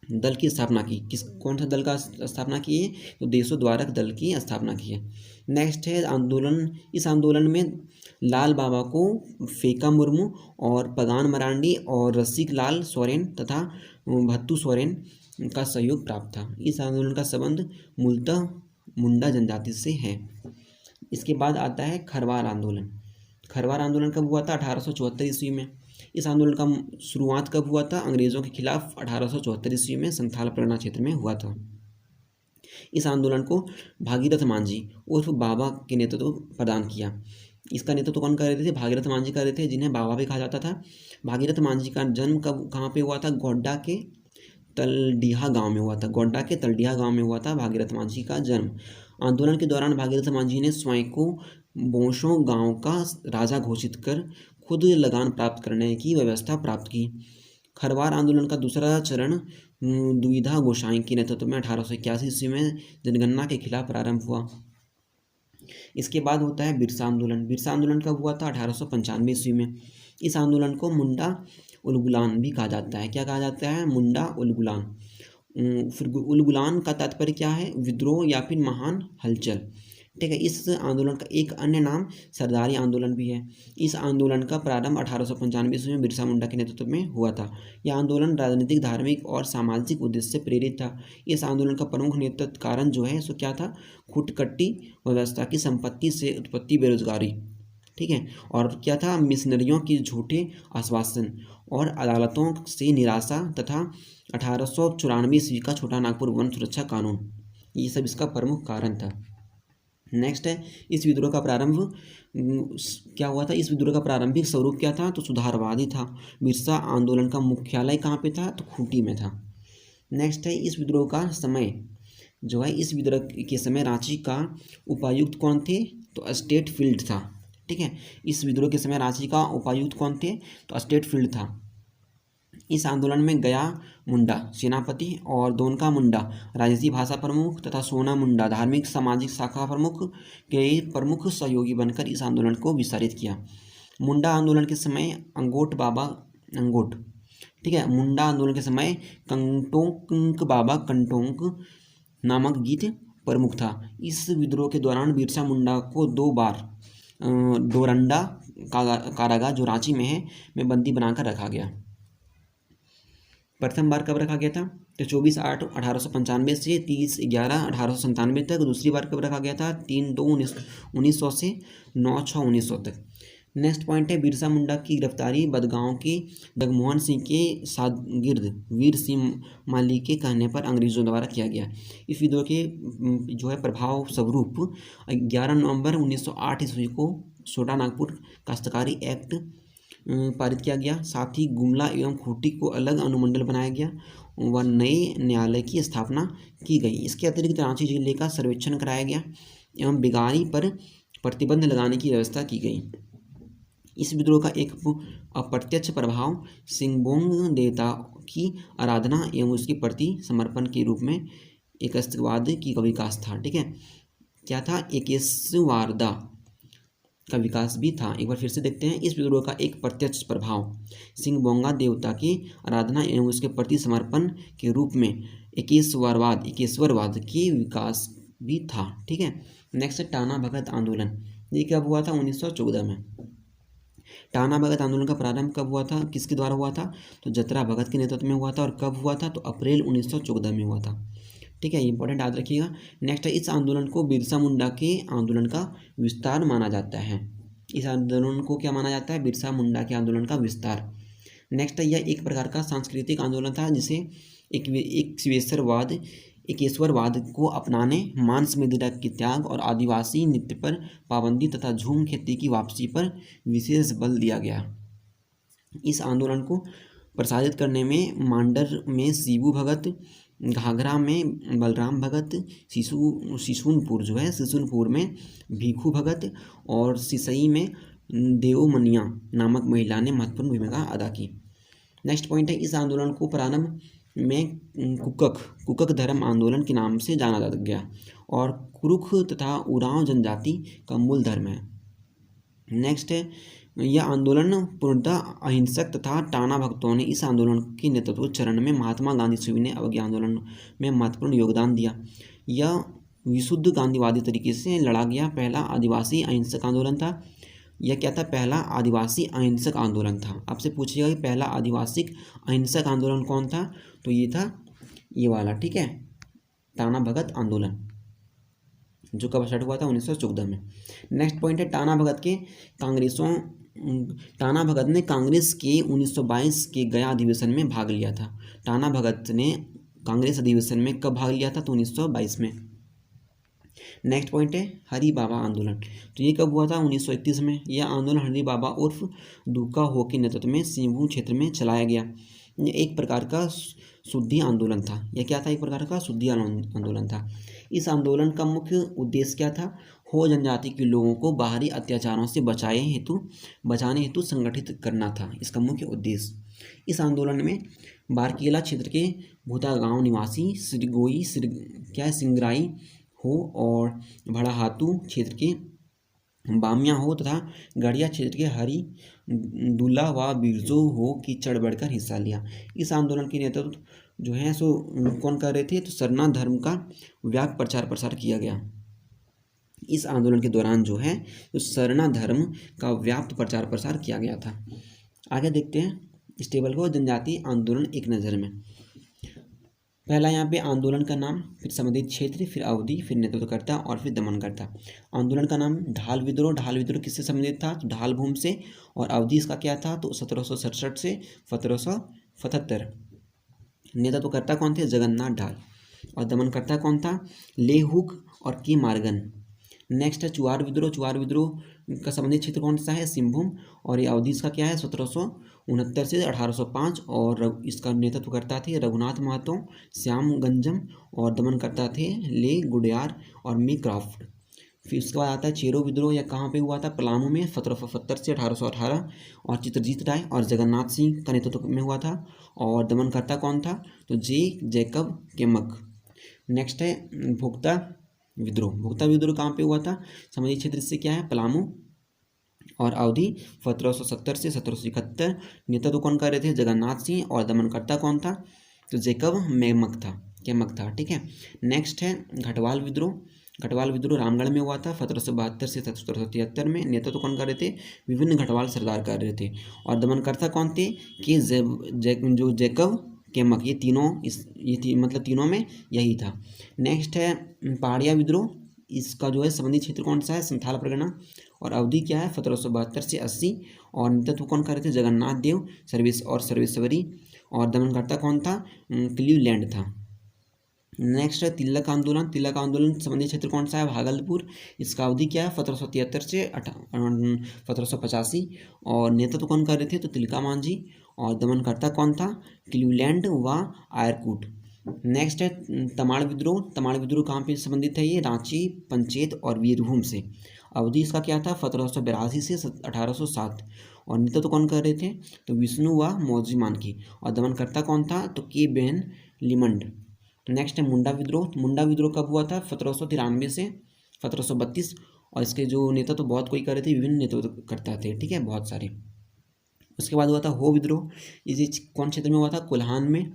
दल की स्थापना की। कौन सा दल का स्थापना की है, तो देशोद्धारक दल की स्थापना की है। नेक्स्ट है आंदोलन। इस आंदोलन में लाल बाबा को फेका मुर्मू और पगान मरांडी और रसिक लाल सोरेन तथा भत्तू सोरेन का सहयोग प्राप्त था। इस आंदोलन का संबंध मूलतः मुंडा जनजाति से है। इसके बाद आता है खरवार आंदोलन। खरवार आंदोलन कब हुआ था, 1874 ईस्वी में। इस आंदोलन का शुरुआत कब हुआ था, अंग्रेजों के खिलाफ 1874 ईस्वी में संथाल परगना क्षेत्र में हुआ था। इस आंदोलन को भागीरथ मांझी उर्फ बाबा के नेतृत्व प्रदान किया। इसका नेतृत्व कौन कर रहे थे, भागीरथ मांझी कर रहे थे, जिन्हें बाबा भी कहा जाता था। भागीरथ मांझी का जन्म कहाँ पे हुआ था, गोड्डा के तलडीहा गांव में हुआ था। गोड्डा के तलडीहा गांव में हुआ था भागीरथ मांझी का जन्म। आंदोलन के दौरान भागीरथ मांझी ने स्वयं को बोशो गांव का राजा घोषित कर खुद लगान प्राप्त करने की व्यवस्था प्राप्त की। खरवार आंदोलन का दूसरा चरण दुविधा गोसाई के नेतृत्व में 1881 ईस्वी में जनगणना के खिलाफ प्रारंभ हुआ। इसके बाद होता है बिरसा आंदोलन। बिरसा आंदोलन कब हुआ था? 1895 ईस्वी में। इस आंदोलन को मुंडा उलगुलान भी कहा जाता है। क्या कहा जाता है? मुंडा उलगुलान। फिर उलगुलान का तात्पर्य क्या है? विद्रोह या फिर महान हलचल। ठीक है। इस आंदोलन का एक अन्य नाम सरदारी आंदोलन भी है। इस आंदोलन का प्रारंभ 1895 ईस्वी में बिरसा मुंडा के नेतृत्व में हुआ था। यह आंदोलन राजनीतिक, धार्मिक और सामाजिक उद्देश्य से प्रेरित था। इस आंदोलन का प्रमुख नेतृत्व कारण जो है सो क्या था? खुटकट्टी व्यवस्था की संपत्ति से उत्पत्ति बेरोजगारी। ठीक है। और क्या था? मिशनरियों की झूठे आश्वासन और अदालतों से निराशा तथा 1894 ईस्वी का छोटा नागपुर वन सुरक्षा कानून, ये सब इसका प्रमुख कारण था। नेक्स्ट है इस विद्रोह का प्रारंभ क्या हुआ था? इस विद्रोह का प्रारंभिक स्वरूप क्या था? तो सुधारवादी था। बिरसा आंदोलन का मुख्यालय कहाँ पे था? तो खूंटी में था। नेक्स्ट है इस विद्रोह का समय जो है, इस विद्रोह के समय रांची का उपायुक्त कौन थे? तो स्टेट फील्ड था। ठीक है। इस विद्रोह के समय रांची का उपायुक्त कौन थे? तो स्टेट फील्ड था। इस आंदोलन में गया मुंडा सेनापति और दोनका मुंडा राजनीतिक भाषा प्रमुख तथा सोना मुंडा धार्मिक सामाजिक शाखा प्रमुख के प्रमुख सहयोगी बनकर इस आंदोलन को विस्तारित किया। मुंडा आंदोलन के समय अंगोट बाबा अंगोट, ठीक है, मुंडा आंदोलन के समय कंटोंक बाबा कंटोंक नामक गीत प्रमुख था। इस विद्रोह के दौरान बिरसा मुंडा को 2 बार डोरंडा कारागार जो रांची में है में बंदी बनाकर रखा गया। प्रथम बार कब रखा गया था? तो 24/8/1895 से 30/11/1897 तक। दूसरी बार कब रखा गया था? 3/2/1900 से 9/6/1900 तक। नेक्स्ट पॉइंट है बिरसा मुंडा की गिरफ्तारी बदगांव के जगमोहन सिंह के शागिर्द वीर सिंह माली के कहने पर अंग्रेजों द्वारा किया गया। इस विद्रोह के जो है प्रभाव स्वरूप 11 नवंबर 1908 ईस्वी को छोटा नागपुर काश्तकारी एक्ट पारित किया गया। साथ ही गुमला एवं खूंटी को अलग अनुमंडल बनाया गया व नए न्यायालय की स्थापना की गई। इसके अतिरिक्त रांची जिले का सर्वेक्षण कराया गया एवं बिगारी पर प्रतिबंध लगाने की व्यवस्था की गई। इस विद्रोह का एक अप्रत्यक्ष प्रभाव सिंगबोंग देवता की आराधना एवं उसके प्रति समर्पण के रूप में एक अस्तित्ववाद की विकास था। ठीक है। क्या था? एकेश्वरवाद का विकास भी था। एक बार फिर से देखते हैं। इस विद्रोह का एक प्रत्यक्ष प्रभाव सिंगबोंगा देवता की आराधना एवं उसके प्रति समर्पण के रूप में एकेश्वरवाद के विकास भी था। ठीक है। नेक्स्ट है टाना भगत आंदोलन। ये कब हुआ था? 1914 में। टाना भगत आंदोलन का प्रारंभ कब हुआ था? किसके द्वारा हुआ था? तो जतरा भगत के नेतृत्व में हुआ था। और कब हुआ था? तो अप्रैल 1914 में हुआ था। ठीक है, इंपॉर्टेंट याद रखिएगा। नेक्स्ट है इस आंदोलन को बिरसा मुंडा के आंदोलन का विस्तार माना जाता है। इस आंदोलन को क्या माना जाता है? बिरसा मुंडा के आंदोलन का विस्तार। नेक्स्ट है यह एक प्रकार का सांस्कृतिक आंदोलन था जिसे एकेश्वरवाद को अपनाने, मांस मदिरा के त्याग और आदिवासी नृत्य पर पाबंदी तथा झूम खेती की वापसी पर विशेष बल दिया गया। इस आंदोलन को प्रसारित करने में मांडर में शिबू भगत, घाघरा में बलराम भगत, शिशुनपुर में भीखू भगत और सिसई में देवमनिया नामक महिला ने महत्वपूर्ण भूमिका अदा की। नेक्स्ट पॉइंट है इस आंदोलन को प्रारंभ में कुकक धर्म आंदोलन के नाम से जाना गया और कुरुख तथा उरांव जनजाति का मूल धर्म है। नेक्स्ट है यह आंदोलन पूर्णतः अहिंसक तथा टाना भक्तों ने इस आंदोलन के नेतृत्व चरण में महात्मा गांधी शिव ने अवज्ञा आंदोलन में महत्वपूर्ण योगदान दिया। यह विशुद्ध गांधीवादी तरीके से लड़ा गया पहला आदिवासी अहिंसक आंदोलन था। यह क्या था? पहला आदिवासी अहिंसक आंदोलन था। आपसे पूछिएगा कि पहला आदिवासी अहिंसक आंदोलन कौन था? तो ये था ये वाला। ठीक है, टाना भगत आंदोलन जो कब स्टार्ट हुआ था? 1914 में। नेक्स्ट पॉइंट है टाना भगत ने कांग्रेस के 1922 के गया अधिवेशन में भाग लिया था। टाना भगत ने कांग्रेस अधिवेशन में कब भाग लिया था? तो 1922 में। नेक्स्ट पॉइंट है हरि बाबा आंदोलन। तो ये कब हुआ था? 1931 में। यह आंदोलन हरि बाबा उर्फ दुका हो के नेतृत्व में सिंहभूम क्षेत्र में चलाया गया। ये एक प्रकार का शुद्धि आंदोलन था। यह क्या था? एक प्रकार का शुद्धि आंदोलन था। इस आंदोलन का मुख्य उद्देश्य क्या था? हो जनजाति के लोगों को बाहरी अत्याचारों से बचाने हेतु संगठित करना था इसका मुख्य उद्देश्य। इस आंदोलन में बारकेला क्षेत्र के भूता गांव निवासी सिंगराई हो और भड़ाहातू क्षेत्र के बामिया हो तथा गढ़िया क्षेत्र के हरी दुल्ला व बिरजो हो की चढ़ बढ़कर हिस्सा लिया। इस आंदोलन के नेतृत्व जो है सो कौन कर रहे थे? तो सरना धर्म का व्यापक प्रचार प्रसार किया गया। इस आंदोलन के दौरान जो है तो सरना धर्म का व्यापक प्रचार प्रसार किया गया था। आगे देखते हैं इस टेबल को, जनजातीय आंदोलन एक नज़र में। पहला यहाँ पे आंदोलन का नाम, फिर संबंधित क्षेत्र, फिर अवधि, फिर नेतृत्वकर्ता और फिर दमनकर्ता। आंदोलन का नाम ढाल विद्रोह। ढाल विद्रोह किससे संबंधित था? तो ढाल भूमि से। और अवधि इसका क्या था? तो 1767 से 1775। नेतृत्वकर्ता कौन थे? जगन्नाथ ढाल। और दमनकर्ता कौन था? लेहुक और के मार्गन। नेक्स्ट है चुआर विद्रोह। चुआर विद्रोह का संबंधित क्षेत्र कौन सा है? सिंहभूम। और ये अवधि इसका क्या है? 1769 से 1805। और इसका नेतृत्वकर्ता थे रघुनाथ महतो, श्याम गंजम। और दमनकर्ता थे ले गुडियार और मी क्राफ्ट। फिर उसके बाद आता है चेरो विद्रोह। यह कहाँ पे हुआ था? पलामू में 1770 से 1818। और चित्रजीत राय और जगन्नाथ सिंह का नेतृत्व में हुआ था। और दमनकर्ता कौन था? तो जैकब केमक। नेक्स्ट है भोक्ता विद्रोह। भोक्ता विद्रोह कहाँ पे हुआ था? संबंधित क्षेत्र से क्या है? पलामू। और अवधि 1770 से 1771। नेतृत्व कौन कर रहे थे? जगन्नाथ सिंह। और दमनकर्ता कौन था? तो जैकब केमक था। ठीक है। नेक्स्ट है घटवाल विद्रोह। घटवाल विद्रोह रामगढ़ में हुआ था 1772 से 1773 में। नेतृत्व कौन कर रहे थे? विभिन्न घटवाल सरदार कर रहे थे। और दमनकर्ता कौन थे? कि जो जैकब केमक। मतलब तीनों में यही था। नेक्स्ट है पहाड़िया विद्रोह। इसका जो है संबंधित क्षेत्र कौन सा है? संथाल परगना। और अवधि क्या है? 1772 से 80। और नेतृत्व कौन कर रहे थे? जगन्नाथ देव सर्वेश्वरी। और दमनकर्ता कौन था? क्लीवलैंड था। नेक्स्ट है तिलक आंदोलन। तिलक आंदोलन संबंधित क्षेत्र कौन सा है? भागलपुर। इसका अवधि क्या है? 1773 से 1785। और नेतृत्व कौन कर रहे थे? तो तिलका मांझी। और दमनकर्ता कौन था? क्लीवलैंड व आयरकूट। नेक्स्ट है तमाड़ विद्रोह। तमाड़ विद्रोह कहाँ पे संबंधित है? ये रांची, पंचेत और वीरभूम से। अवधि इसका क्या था? 1782 से 1807। और नेतृत्व कौन कर रहे थे? तो विष्णु व मौजी मानकी। और दमनकर्ता कौन था? तो के बेन लिमंड। नेक्स्ट है मुंडा विद्रोह। मुंडा विद्रोह कब हुआ था? 1793 से 1732। और इसके जो नेता तो बहुत कोई कर रहे थे, विभिन्न नेतृत्वकर्ता थे। ठीक है, बहुत सारे। उसके बाद हुआ था हो विद्रोह। इसी कौन क्षेत्र में हुआ था? कोल्हान में।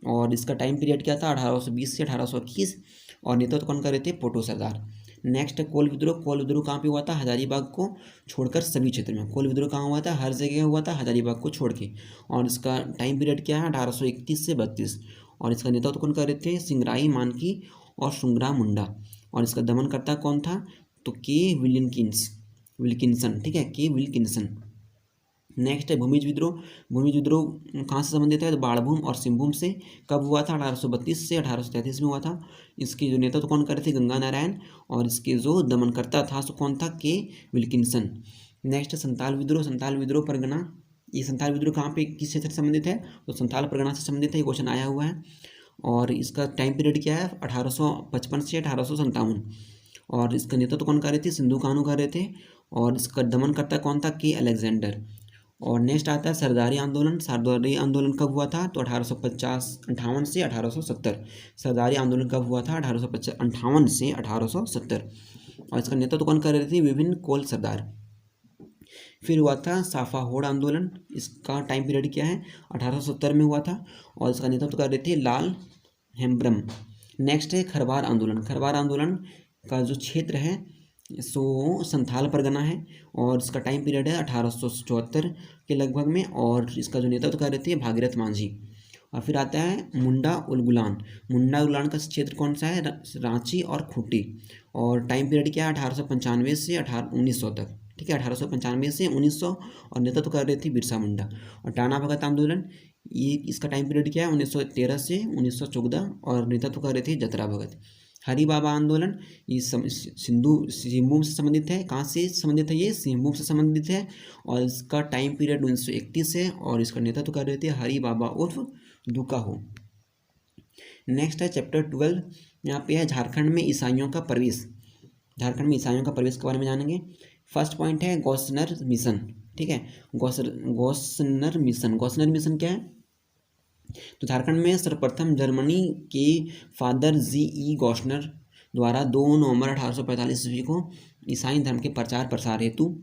और इसका टाइम पीरियड क्या था? 1820 से 1821। और नेतृत्व कौन कर रहे थे? पोटो सरदार। नेक्स्ट है कोल विद्रोह। कोल विद्रोह कहाँ पे हुआ था? हजारीबाग को छोड़कर सभी क्षेत्र में। कोल विद्रोह कहाँ हुआ था? हर जगह हुआ था, हजारीबाग को छोड़ के। और इसका टाइम पीरियड क्या है? 1831 से 32। और इसका नेतृत्व कौन कर रहे थे? सिंगराई मानकी और सुंगरा मुंडा। और इसका दमनकर्ता कौन था? तो के विल्किंसन। ठीक है, के विल्किंसन। नेक्स्ट है भूमिज विद्रोह। भूमिज विद्रोह कहाँ से संबंधित है? तो बाड़भूम और सिंहभूम से। कब हुआ था? 1832 से 1833 में हुआ था। इसके जो नेता तो कौन कर रहे थे? गंगा नारायण। और इसके जो दमनकर्ता था सो कौन था? के विल्किंसन। नेक्स्ट है संताल विद्रोह। संताल विद्रोह परगना। ये संताल विद्रोह कहाँ पे किस क्षेत्र से संबंधित है? तो संताल परगना से संबंधित है। ये क्वेश्चन आया हुआ है। और इसका टाइम पीरियड क्या है? 1855 से 1857। और इसका नेता तो कौन कर रहे थे? सिंधु कानू कर रहे थे। और इसका दमनकर्ता कौन था? के अलेक्जेंडर। और नेक्स्ट आता है सरदारी आंदोलन। सरदारी आंदोलन कब हुआ था? तो 1858 से 1870। सरदारी आंदोलन कब हुआ था? 1858 से 1870। और इसका नेतृत्व कौन कर रहे थे? विभिन्न कोल सरदार। फिर हुआ था साफाहोड़ आंदोलन। इसका टाइम पीरियड क्या है? 1870 में हुआ था। और इसका नेतृत्व कर रहे थे लाल हेम्ब्रम। नेक्स्ट है खरवार आंदोलन। खरवार आंदोलन का जो क्षेत्र है सो संथाल परगना है। और इसका टाइम पीरियड है 1874 के लगभग में। और इसका जो नेतृत्व कर रहे थे भागीरथ मांझी। और फिर आता है मुंडा उलगुलान। मुंडा उलगुलान का क्षेत्र कौन सा है? रांची और खूंटी। और टाइम पीरियड क्या है? 1895 से 1900 तक। ठीक है, 1895 से 1900। और नेतृत्व कर रहे थे बिरसा मुंडा। और टाना भगत आंदोलन, ये इसका टाइम पीरियड क्या है? 1913 से 1914। और नेतृत्व कर रहे थे जतरा भगत। हरि बाबा आंदोलन ये सिंहभूम से संबंधित है। कहाँ से संबंधित है? ये सिंहभूम से संबंधित है और इसका टाइम पीरियड 1931 है और इसका नेतृत्व कर रहे थे हरि बाबा उर्फ दुका हो। नेक्स्ट है चैप्टर 12, यहाँ पे है झारखंड में ईसाइयों का प्रवेश। झारखंड में ईसाइयों का प्रवेश के बारे में जानेंगे। फर्स्ट पॉइंट है गॉसनर मिशन, ठीक है। गॉसनर मिशन क्या है? तो झारखंड में सर्वप्रथम जर्मनी के फादर जी.ई. गॉसनर द्वारा 2 नवंबर 1845 ईस्वी को ईसाई धर्म के प्रचार प्रसार हेतु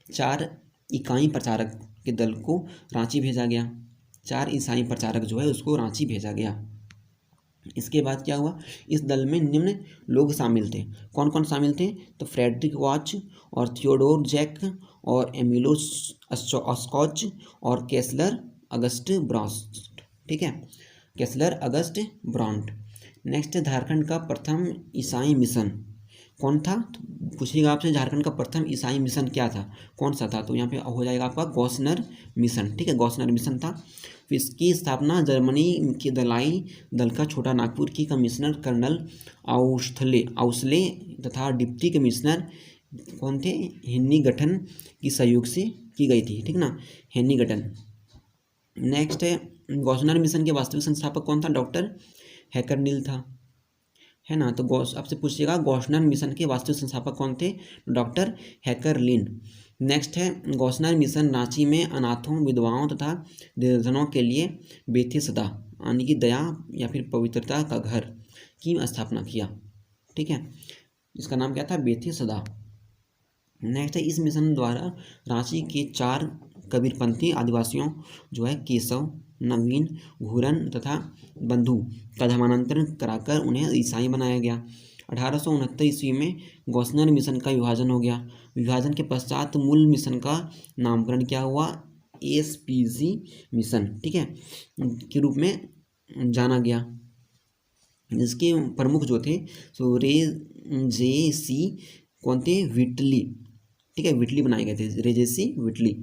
4 इकाई प्रचारक के दल को रांची भेजा गया। 4 ईसाई प्रचारक जो है उसको रांची भेजा गया। इसके बाद क्या हुआ? इस दल में निम्न लोग शामिल थे। कौन कौन शामिल थे? तो फ्रेडरिक वाच और थियोडोर जैक और एमिलो स्कॉच और केसलर अगस्ट ब्रास्ट, ठीक है, केसलर अगस्ट ब्रांट। नेक्स्ट है झारखंड का प्रथम ईसाई मिशन कौन था? तो पूछिएगा आपसे झारखंड का प्रथम ईसाई मिशन क्या था, कौन सा था? तो यहाँ पे हो जाएगा आपका गॉसनर मिशन, ठीक है, गॉसनर मिशन था। फिर इसकी स्थापना जर्मनी के दलाई दल का छोटा नागपुर की कमिश्नर कर्नल आउसले तथा डिप्टी कमिश्नर कौन थे? हेनरी गठन की सहयोग से की गई थी, ठीक ना, हेनरी गठन। नेक्स्ट है गॉसनर मिशन के वास्तविक संस्थापक कौन था? डॉक्टर हैकरनील था, है ना। तो आपसे पूछिएगा गॉसनर मिशन के वास्तविक संस्थापक कौन थे? डॉक्टर हैकरलिन। नेक्स्ट है गॉसनर मिशन रांची में अनाथों, विधवाओं तथा निर्धनों के लिए बेथेसदा यानी कि दया या फिर पवित्रता का घर की स्थापना किया, ठीक है। इसका नाम क्या था? बेथेसदा। नेक्स्ट है इस मिशन द्वारा रांची के 4 कबीरपंथी आदिवासियों जो है केशव, नवीन, घूरन तथा बंधु का धर्मांतरण कराकर उन्हें ईसाई बनाया गया। 1869 ईस्वी में गॉसनर मिशन का विभाजन हो गया। विभाजन के पश्चात मूल मिशन का नामकरण क्या हुआ? एसपीजी मिशन, ठीक है, के रूप में जाना गया। जिसके प्रमुख जो थे सो रेजेसी कौन थे? विटली, ठीक है, विटली बनाए गए थे, रेजेसी विटली।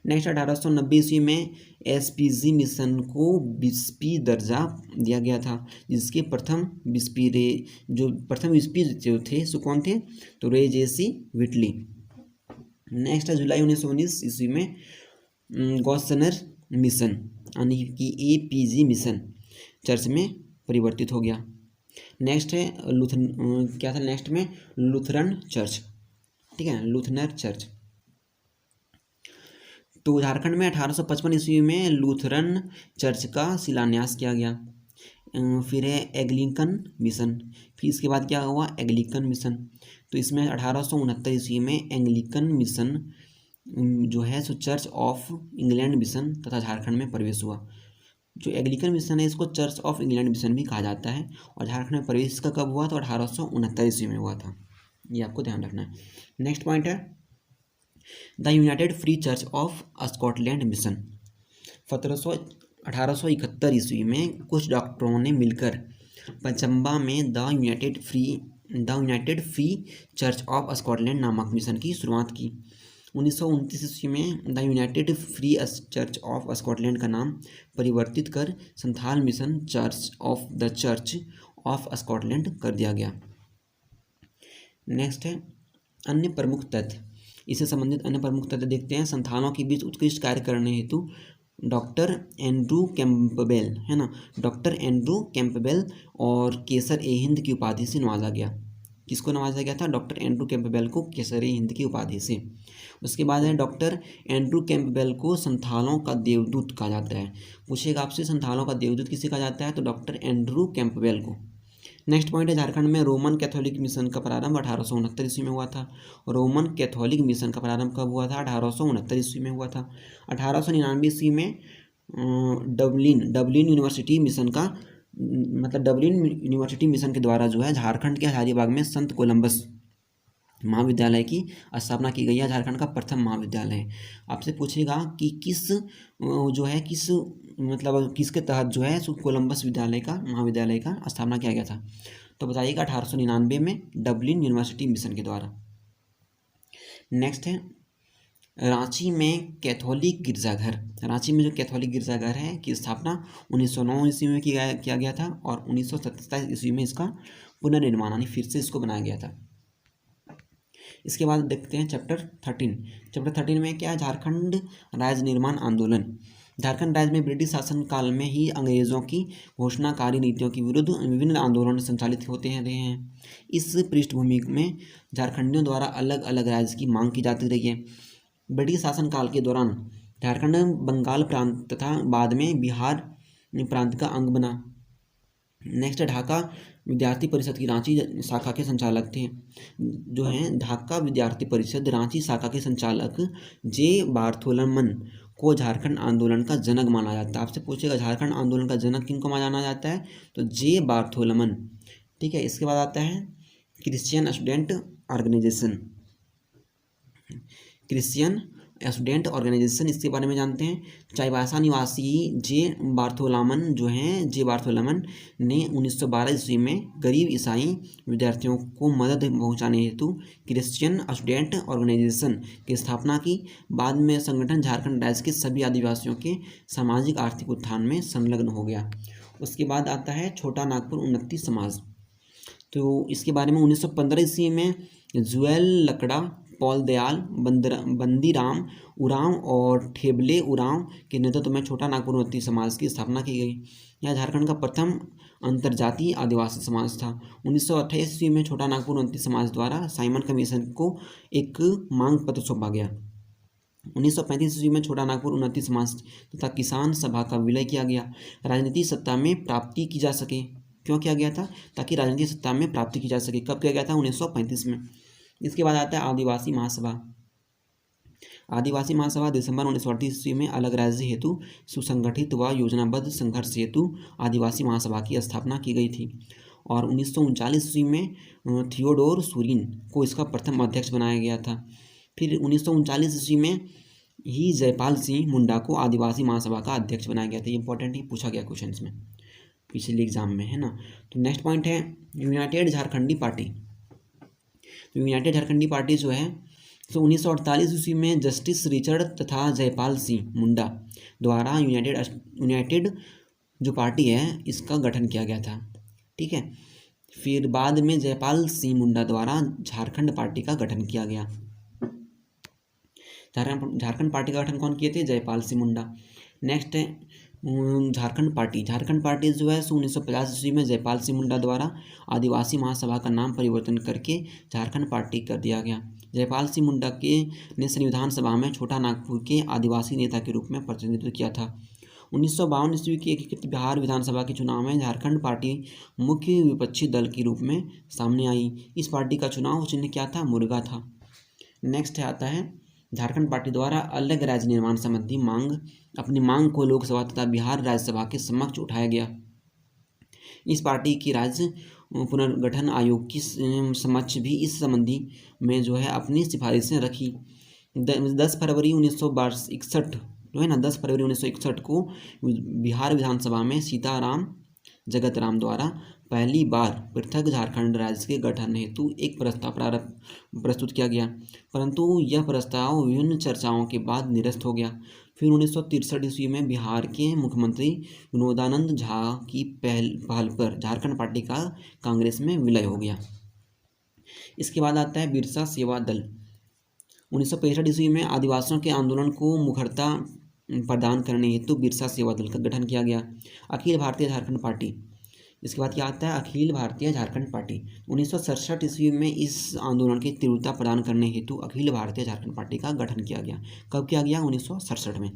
नेक्स्ट 1890 ईस्वी में एसपीजी मिशन को बिस्पी दर्जा दिया गया था, जिसके प्रथम बिस्पी जो थे सो कौन थे? तो रेजेसी विटली। नेक्स्ट है जुलाई 1919 ईस्वी में गॉसनर मिशन यानी कि एपीजी मिशन चर्च में परिवर्तित हो गया। नेक्स्ट है क्या था नेक्स्ट में? लूथरन चर्च, ठीक है, लूथरन चर्च। तो झारखंड में 1855 ईस्वी में लूथरन चर्च का शिलान्यास किया गया। फिर है एंग्लिकन मिशन, फिर इसके बाद क्या हुआ? Anglican mission. तो इसमें 1869 ईस्वी में एंग्लिकन मिशन जो है सो चर्च ऑफ इंग्लैंड मिशन तथा झारखंड में प्रवेश हुआ। जो एंग्लिकन मिशन है इसको चर्च ऑफ इंग्लैंड मिशन भी कहा जाता है। और झारखंड में प्रवेश इसका कब हुआ? तो 1869 ईस्वी में हुआ था, ये आपको ध्यान रखना है। नेक्स्ट पॉइंट है the United free church of Scotland mission. 1871 ईस्वी में कुछ डॉक्टरों ने मिलकर पचम्बा में the United free church of Scotland नामक मिशन की शुरुआत की। 1929 ईस्वी में the United free church of Scotland का नाम परिवर्तित कर Santhal mission church of Scotland कर दिया गया। नेक्स्ट है अन्य प्रमुख तथ्य, इससे संबंधित अन्य प्रमुख तथ्य देखते हैं। संथालों के बीच उत्कृष्ट कार्य करने हेतु डॉक्टर एंड्रू कैंपबेल, है ना, डॉक्टर एंड्रू कैंपबेल और केसर ए हिंद की उपाधि से नवाजा गया। किसको नवाजा गया था? डॉक्टर एंड्रू कैंपबेल को केसर ए हिंद की उपाधि से। उसके बाद है डॉक्टर एंड्रू कैंपबेल को संथालों का देवदूत कहा जाता है। पूछेगा आपसे संथालों का देवदूत किसे कहा जाता है? तो डॉक्टर एंड्रू कैंपबेल को। नेक्स्ट पॉइंट है झारखंड में रोमन कैथोलिक मिशन का प्रारंभ 1869 ईस्वी में हुआ था। रोमन कैथोलिक मिशन का प्रारंभ कब हुआ था? 1869 ईस्वी में हुआ था। 1899 ईस्वी में डबलिन यूनिवर्सिटी मिशन का डबलिन यूनिवर्सिटी मिशन के द्वारा जो है झारखंड के हजारीबाग में संत कोलंबस महाविद्यालय की स्थापना की गई है। झारखंड का प्रथम महाविद्यालय। आपसे पूछेगा कि किसके तहत जो है कोलंबस महाविद्यालय का स्थापना किया गया था? तो बताइएगा 1899 में डबलिन यूनिवर्सिटी मिशन के द्वारा। नेक्स्ट है रांची में कैथोलिक गिरजाघर। रांची में जो कैथोलिक गिरजाघर है की स्थापना 1909 ईस्वी में किया गया था और 1927 ईस्वी में इसका पुनर्निर्माण यानी फिर से इसको बनाया गया था। इसके बाद देखते हैं चैप्टर 13 में क्या है, झारखंड राज्य निर्माण आंदोलन। झारखंड राज्य में ब्रिटिश शासन काल में ही अंग्रेजों की घोषणाकारी नीतियों के विरुद्ध विभिन्न आंदोलन संचालित होते हैं रहे हैं। इस पृष्ठभूमि में झारखंडियों द्वारा अलग अलग राज्य की मांग की जाती रही है। ब्रिटिश शासन काल के दौरान झारखंड बंगाल प्रांत तथा बाद में बिहार प्रांत का अंग बना। नेक्स्ट, ढाका विद्यार्थी परिषद की रांची शाखा के संचालक थे, जो हैं ढाका विद्यार्थी परिषद रांची शाखा के संचालक जे बार्थोलमन को झारखंड आंदोलन का जनक माना जाता है। आपसे पूछेगा झारखंड आंदोलन का जनक किनको माना जाता है, तो जे बार्थोलमन। ठीक है, इसके बाद आता है Christian student organisation. Christian student organisation, इसके बारे में जानते हैं। चाईबासा निवासी जे बार्थोलमन ने 1912 ईस्वी में गरीब ईसाई विद्यार्थियों को मदद पहुंचाने हेतु क्रिश्चियन स्टूडेंट ऑर्गेनाइजेशन की स्थापना की। बाद में संगठन झारखंड राज्य के सभी आदिवासियों के सामाजिक आर्थिक उत्थान में संलग्न हो गया। उसके बाद आता है छोटा नागपुर उन्नति समाज। तो इसके बारे में 1915 ईस्वी में जुएल लकड़ा, पॉल दयाल, बंदीराम उरांव और ठेबले उरांव के नेतृत्व में छोटा नागपुर उन्नति समाज की स्थापना की गई। यह झारखंड का प्रथम अंतर्जातीय आदिवासी समाज था। 1928 ईस्वी में छोटा नागपुर उन्नति समाज द्वारा साइमन कमीशन को एक मांग पत्र सौंपा गया। 1935 ईस्वी में छोटा नागपुर उन्नति समाज तथा किसान सभा का विलय किया गया। राजनीतिक सत्ता में प्राप्ति की जा सके। क्यों किया गया था? ताकि राजनीतिक सत्ता में प्राप्ति की जा सके। कब किया गया था? 1935 में। इसके बाद आता है आदिवासी महासभा। आदिवासी महासभा दिसंबर 1938 ईस्वी में अलग राज्य हेतु सुसंगठित व योजनाबद्ध संघर्ष हेतु आदिवासी महासभा की स्थापना की गई थी और 1939 ईस्वी में थियोडोर सूरिन को इसका प्रथम अध्यक्ष बनाया गया था। फिर 1939 ईस्वी में ही जयपाल सिंह मुंडा को आदिवासी महासभा का अध्यक्ष बनाया गया था। ये इंपॉर्टेंट ही पूछा गया क्वेश्चन में पिछले एग्जाम में, है ना। तो नेक्स्ट पॉइंट है यूनाइटेड झारखंडी पार्टी। तो यूनाइटेड झारखंडी पार्टी जो है तो 1948 ईस्वी में जस्टिस रिचर्ड तथा जयपाल सिंह मुंडा द्वारा यूनाइटेड जो पार्टी है इसका गठन किया गया था। ठीक है, फिर बाद में जयपाल सिंह मुंडा द्वारा झारखंड पार्टी का गठन किया गया। झारखंड पार्टी का गठन कौन किए थे? जयपाल सिंह मुंडा। नेक्स्ट है झारखंड पार्टी। झारखंड पार्टी जो है 1950 ईस्वी में जयपाल सिंह मुंडा द्वारा आदिवासी महासभा का नाम परिवर्तन करके झारखंड पार्टी कर दिया गया। जयपाल सिंह मुंडा ने संविधान सभा में छोटा नागपुर के आदिवासी नेता के रूप में प्रतिनिधित्व किया था। 1952 ईस्वी के एकीकृत बिहार विधानसभा के चुनाव में झारखंड पार्टी मुख्य विपक्षी दल के रूप में सामने आई। इस पार्टी का चुनाव चिन्ह क्या था? मुर्गा था। नेक्स्ट आता है झारखंड पार्टी द्वारा अलग राज्य निर्माण संबंधी अपनी मांग को लोकसभा तथा बिहार राज्यसभा के समक्ष उठाया गया। इस पार्टी की राज्य पुनर्गठन आयोग की समक्ष भी इस संबंधी में जो है अपनी सिफारिशें रखी। 10 फरवरी 1961 जो है ना 10 फरवरी 1961 को बिहार विधानसभा में सीताराम जगतराम द्वारा पहली बार पृथक झारखंड राज्य के गठन हेतु एक प्रस्ताव प्रस्तुत किया गया, परंतु यह प्रस्ताव विभिन्न चर्चाओं के बाद निरस्त हो गया। फिर 1963 ईस्वी में बिहार के मुख्यमंत्री विनोदानंद झा की पहल पर झारखंड पार्टी का कांग्रेस में विलय हो गया। इसके बाद आता है बिरसा सेवा दल। 1965 ईस्वी में आदिवासियों के आंदोलन को मुखरता प्रदान करने हेतु बिरसा सेवा दल का गठन किया गया। अखिल भारतीय झारखंड पार्टी। इसके बाद क्या आता है? अखिल भारतीय झारखंड पार्टी। 1967 ईस्वी में इस आंदोलन की तीव्रता प्रदान करने हेतु अखिल भारतीय झारखंड पार्टी का गठन किया गया। कब किया गया? 1967 में।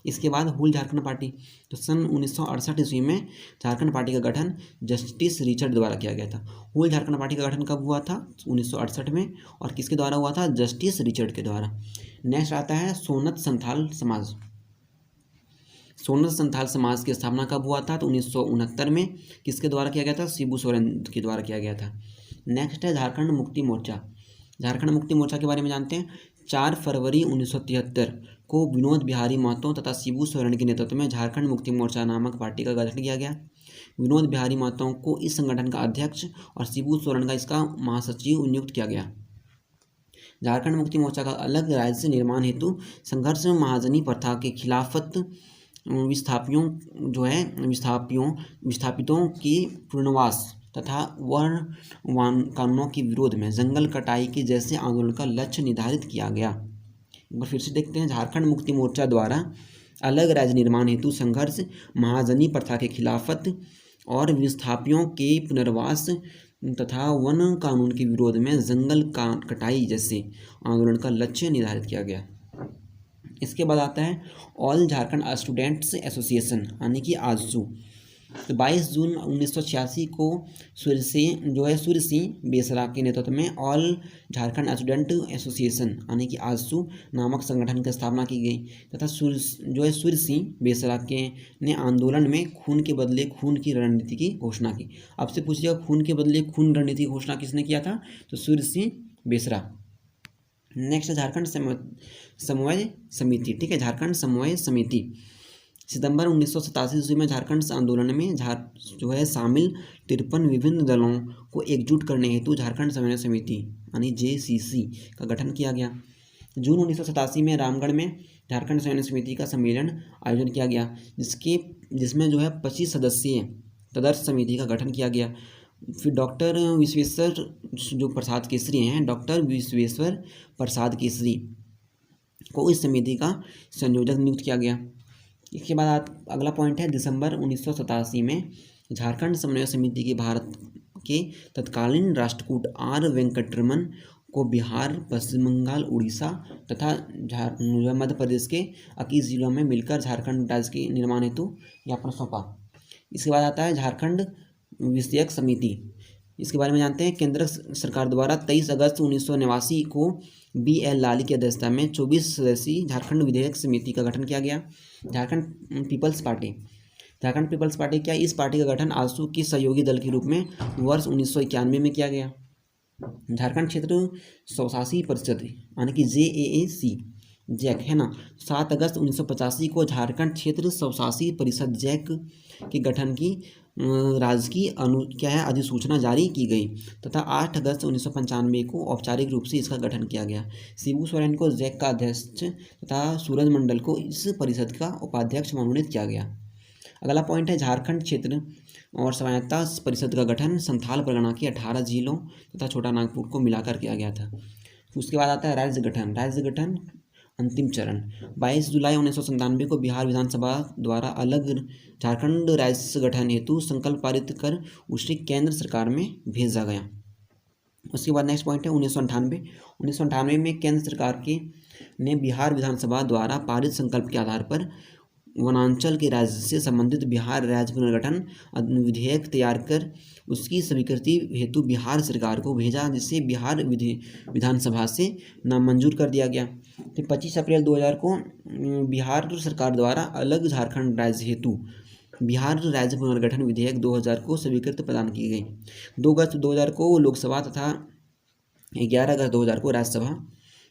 इसके बाद हुल झारखंड पार्टी। तो सन 1968 ईस्वी में झारखंड पार्टी का गठन जस्टिस रिचर्ड द्वारा किया गया था। हुल झारखंड पार्टी का गठन कब हुआ था? 1968 में। और किसके द्वारा हुआ था? जस्टिस रिचर्ड के द्वारा। नेक्स्ट आता है सोनत संथाल समाज। सोनत संथाल समाज की स्थापना कब हुआ था? तो 1969 में। किसके द्वारा किया गया था? शिबू सोरेन के द्वारा किया गया था। नेक्स्ट है झारखंड मुक्ति मोर्चा। झारखंड मुक्ति मोर्चा के बारे में जानते हैं। 4 फरवरी 1973 को विनोद बिहारी महतो तथा शिबू सोरेन के नेतृत्व में झारखंड मुक्ति मोर्चा नामक पार्टी का गठन किया गया। विनोद बिहारी महतो को इस संगठन का अध्यक्ष और शिबू सोरेन का इसका महासचिव नियुक्त किया गया। झारखंड मुक्ति मोर्चा का अलग राज्य निर्माण हेतु संघर्ष महाजनी प्रथा के खिलाफत विस्थापितों की पुनर्वास तथा वन कानूनों के विरोध में जंगल कटाई के जैसे आंदोलन का लक्ष्य निर्धारित किया गया। एक बार फिर से देखते हैं। झारखंड मुक्ति मोर्चा द्वारा अलग राज्य निर्माण हेतु संघर्ष, महाजनी प्रथा के खिलाफत और विस्थापियों के पुनर्वास तथा वन कानून के विरोध में जंगल कटाई जैसे आंदोलन का लक्ष्य निर्धारित किया गया। इसके बाद आता है ऑल झारखंड स्टूडेंट्स एसोसिएशन यानी कि आजसू। तो 22 जून 1986 को सूर्य सिंह बेसरा के नेतृत्व में ऑल झारखंड स्टूडेंट एसोसिएशन यानी कि आजसू नामक संगठन की स्थापना की गई तथा सूर्य सिंह बेसरा के ने आंदोलन में खून के बदले खून की रणनीति की घोषणा की। आपसे पूछिएगा खून के बदले खून रणनीति की घोषणा किसने किया था? तो सूर्य सिंह बेसरा। नेक्स्ट झारखंड समन्वय समिति। ठीक है, झारखंड समन्वय समिति सितंबर 1987 ईस्वी में झारखंड आंदोलन में शामिल 53 विभिन्न दलों को एकजुट करने हेतु झारखंड समन्वय समिति यानी JCC का गठन किया गया। जून 1987 में रामगढ़ में झारखंड समन्वय समिति का सम्मेलन आयोजन किया गया जिसमें 25 सदस्यीय तदर्थ समिति का गठन किया गया। फिर डॉक्टर विश्वेश्वर प्रसाद केसरी हैं, डॉक्टर विश्वेश्वर प्रसाद केसरी को इस समिति का संयोजक नियुक्त किया गया। इसके बाद अगला पॉइंट है दिसंबर 1987 में झारखंड समन्वय समिति के भारत के तत्कालीन राष्ट्रकूट R वेंकटरमन को बिहार, पश्चिम बंगाल, उड़ीसा तथा मध्य प्रदेश के 21 जिलों में मिलकर झारखंड राज्य के निर्माण हेतु ज्ञापन सौंपा। इसके बाद आता है झारखंड विषयक समिति। इसके बारे में जानते हैं। केंद्र सरकार द्वारा 23 अगस्त 1989 को BL लाली की अध्यक्षता में 24 सदस्यीय झारखंड विधेयक समिति का गठन किया गया। झारखंड पीपल्स पार्टी क्या? इस पार्टी का गठन आजसू की सहयोगी दल के रूप में वर्ष 1991 में किया गया। झारखंड क्षेत्र स्वशासी परिषद यानी कि जैक है ना, 7 अगस्त 1985 को झारखंड क्षेत्र स्वशासी परिषद जैक के गठन की राजकीय अधिसूचना जारी की गई तथा 8 अगस्त 1995 को औपचारिक रूप से इसका गठन किया गया। शिबू सोरेन को जैक का अध्यक्ष तथा सूरज मंडल को इस परिषद का उपाध्यक्ष मनोनीत किया गया। अगला पॉइंट है झारखंड क्षेत्र और स्वायत्तता परिषद का गठन संथाल परगना के 18 जिलों तथा छोटा नागपुर को मिलाकर किया गया था। उसके बाद आता है राज्य गठन अंतिम चरण। 22 जुलाई 1997 को बिहार विधानसभा द्वारा अलग झारखंड राज्य गठन हेतु संकल्प पारित कर उसे केंद्र सरकार में भेजा गया। उसके बाद नेक्स्ट पॉइंट है 1998 में केंद्र सरकार ने बिहार विधानसभा द्वारा पारित संकल्प के आधार पर वनांचल के राज्य से संबंधित बिहार राज्य पुनर्गठन विधेयक तैयार कर उसकी स्वीकृति हेतु बिहार सरकार को भेजा, जिसे बिहार विधानसभा से नामंजूर कर दिया गया। फिर 25 अप्रैल 2000 को बिहार सरकार द्वारा अलग झारखंड राज्य हेतु बिहार राज्य पुनर्गठन विधेयक 2000 को स्वीकृति प्रदान की गई। 2 अगस्त 2000 को लोकसभा तथा 11 अगस्त 2000 को राज्यसभा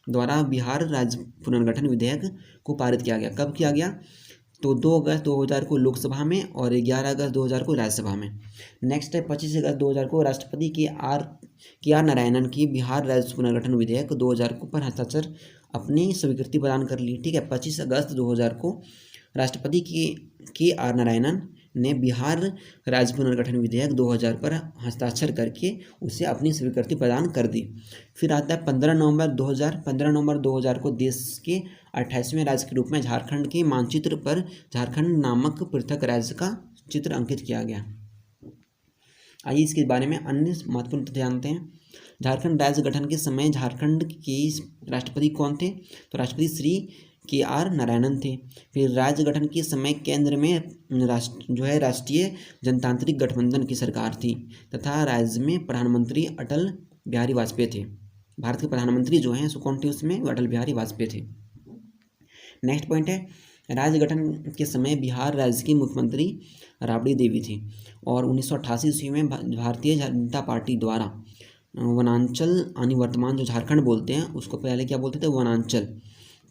द्वारा बिहार राज्य पुनर्गठन विधेयक को पारित किया गया। कब किया गया? तो 2 अगस्त 2000 को लोकसभा में और 11 अगस्त 2000 को राज्यसभा में। नेक्स्ट है 25 अगस्त 2000 को राष्ट्रपति के आर नारायणन की बिहार राज्य पुनर्गठन विधेयक 2000 पर हस्ताक्षर अपनी स्वीकृति प्रदान कर ली। ठीक है, 25 अगस्त 2000 को राष्ट्रपति के आर नारायणन ने बिहार राज्य पुनर्गठन विधेयक 2000 पर हस्ताक्षर करके उसे अपनी स्वीकृति प्रदान कर दी। फिर आता है 15 नवंबर 2000 को देश के 28वें राज्य के रूप में झारखंड के मानचित्र पर झारखंड नामक पृथक राज्य का चित्र अंकित किया गया। आइए इसके बारे में अन्य महत्वपूर्ण तथ्य जानते हैं। झारखंड राज्य गठन के समय झारखंड के राष्ट्रपति कौन थे? तो राष्ट्रपति श्री KR नारायणन थे। फिर राज्य गठन के समय केंद्र में राष्ट्रीय जनतांत्रिक गठबंधन की सरकार थी तथा राज्य में प्रधानमंत्री अटल बिहारी वाजपेयी थे। भारत के प्रधानमंत्री जो हैं सो कौन थे उसमें? अटल बिहारी वाजपेयी थे। नेक्स्ट पॉइंट है राज्य गठन के समय बिहार राज्य की मुख्यमंत्री राबड़ी देवी थी और 1988 ईस्वी में भारतीय जनता पार्टी द्वारा वनांचल यानी वर्तमान जो झारखंड बोलते हैं उसको पहले क्या बोलते थे? वनांचल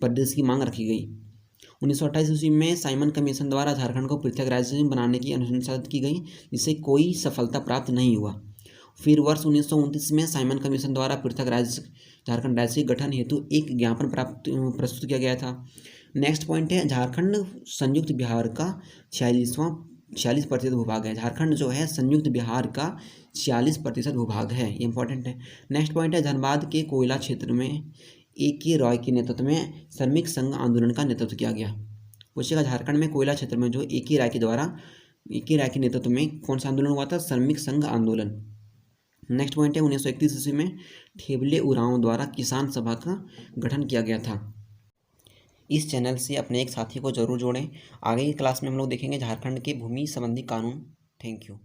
प्रदेश की मांग रखी गई। 1928 ईस्वी में साइमन कमीशन द्वारा झारखंड को पृथक राज्य बनाने की अनुशंसा की गई, जिससे कोई सफलता प्राप्त नहीं हुआ। फिर वर्ष 1929 में साइमन कमीशन द्वारा पृथक राज्य झारखंड राज्य के गठन हेतु एक ज्ञापन प्रस्तुत किया गया था। नेक्स्ट पॉइंट है झारखंड संयुक्त बिहार का 46वां 46% भूभाग है। झारखंड जो है संयुक्त बिहार का 46% भूभाग है, ये इंपॉर्टेंट है। नेक्स्ट पॉइंट है, धनबाद के कोयला क्षेत्र में A.K. रॉय के नेतृत्व में श्रमिक संघ आंदोलन का नेतृत्व किया गया। पूछेगा झारखंड में कोयला क्षेत्र में जो A.K. राय के नेतृत्व में कौन सा आंदोलन हुआ था? श्रमिक संघ आंदोलन। नेक्स्ट पॉइंट है, 1931 ईस्वी में ठेबले उरांव द्वारा किसान सभा का गठन किया गया था। इस चैनल से अपने एक साथी को जरूर जोड़ें। आगे की क्लास में हम लोग देखेंगे झारखंड के भूमि संबंधी कानून। Thank you.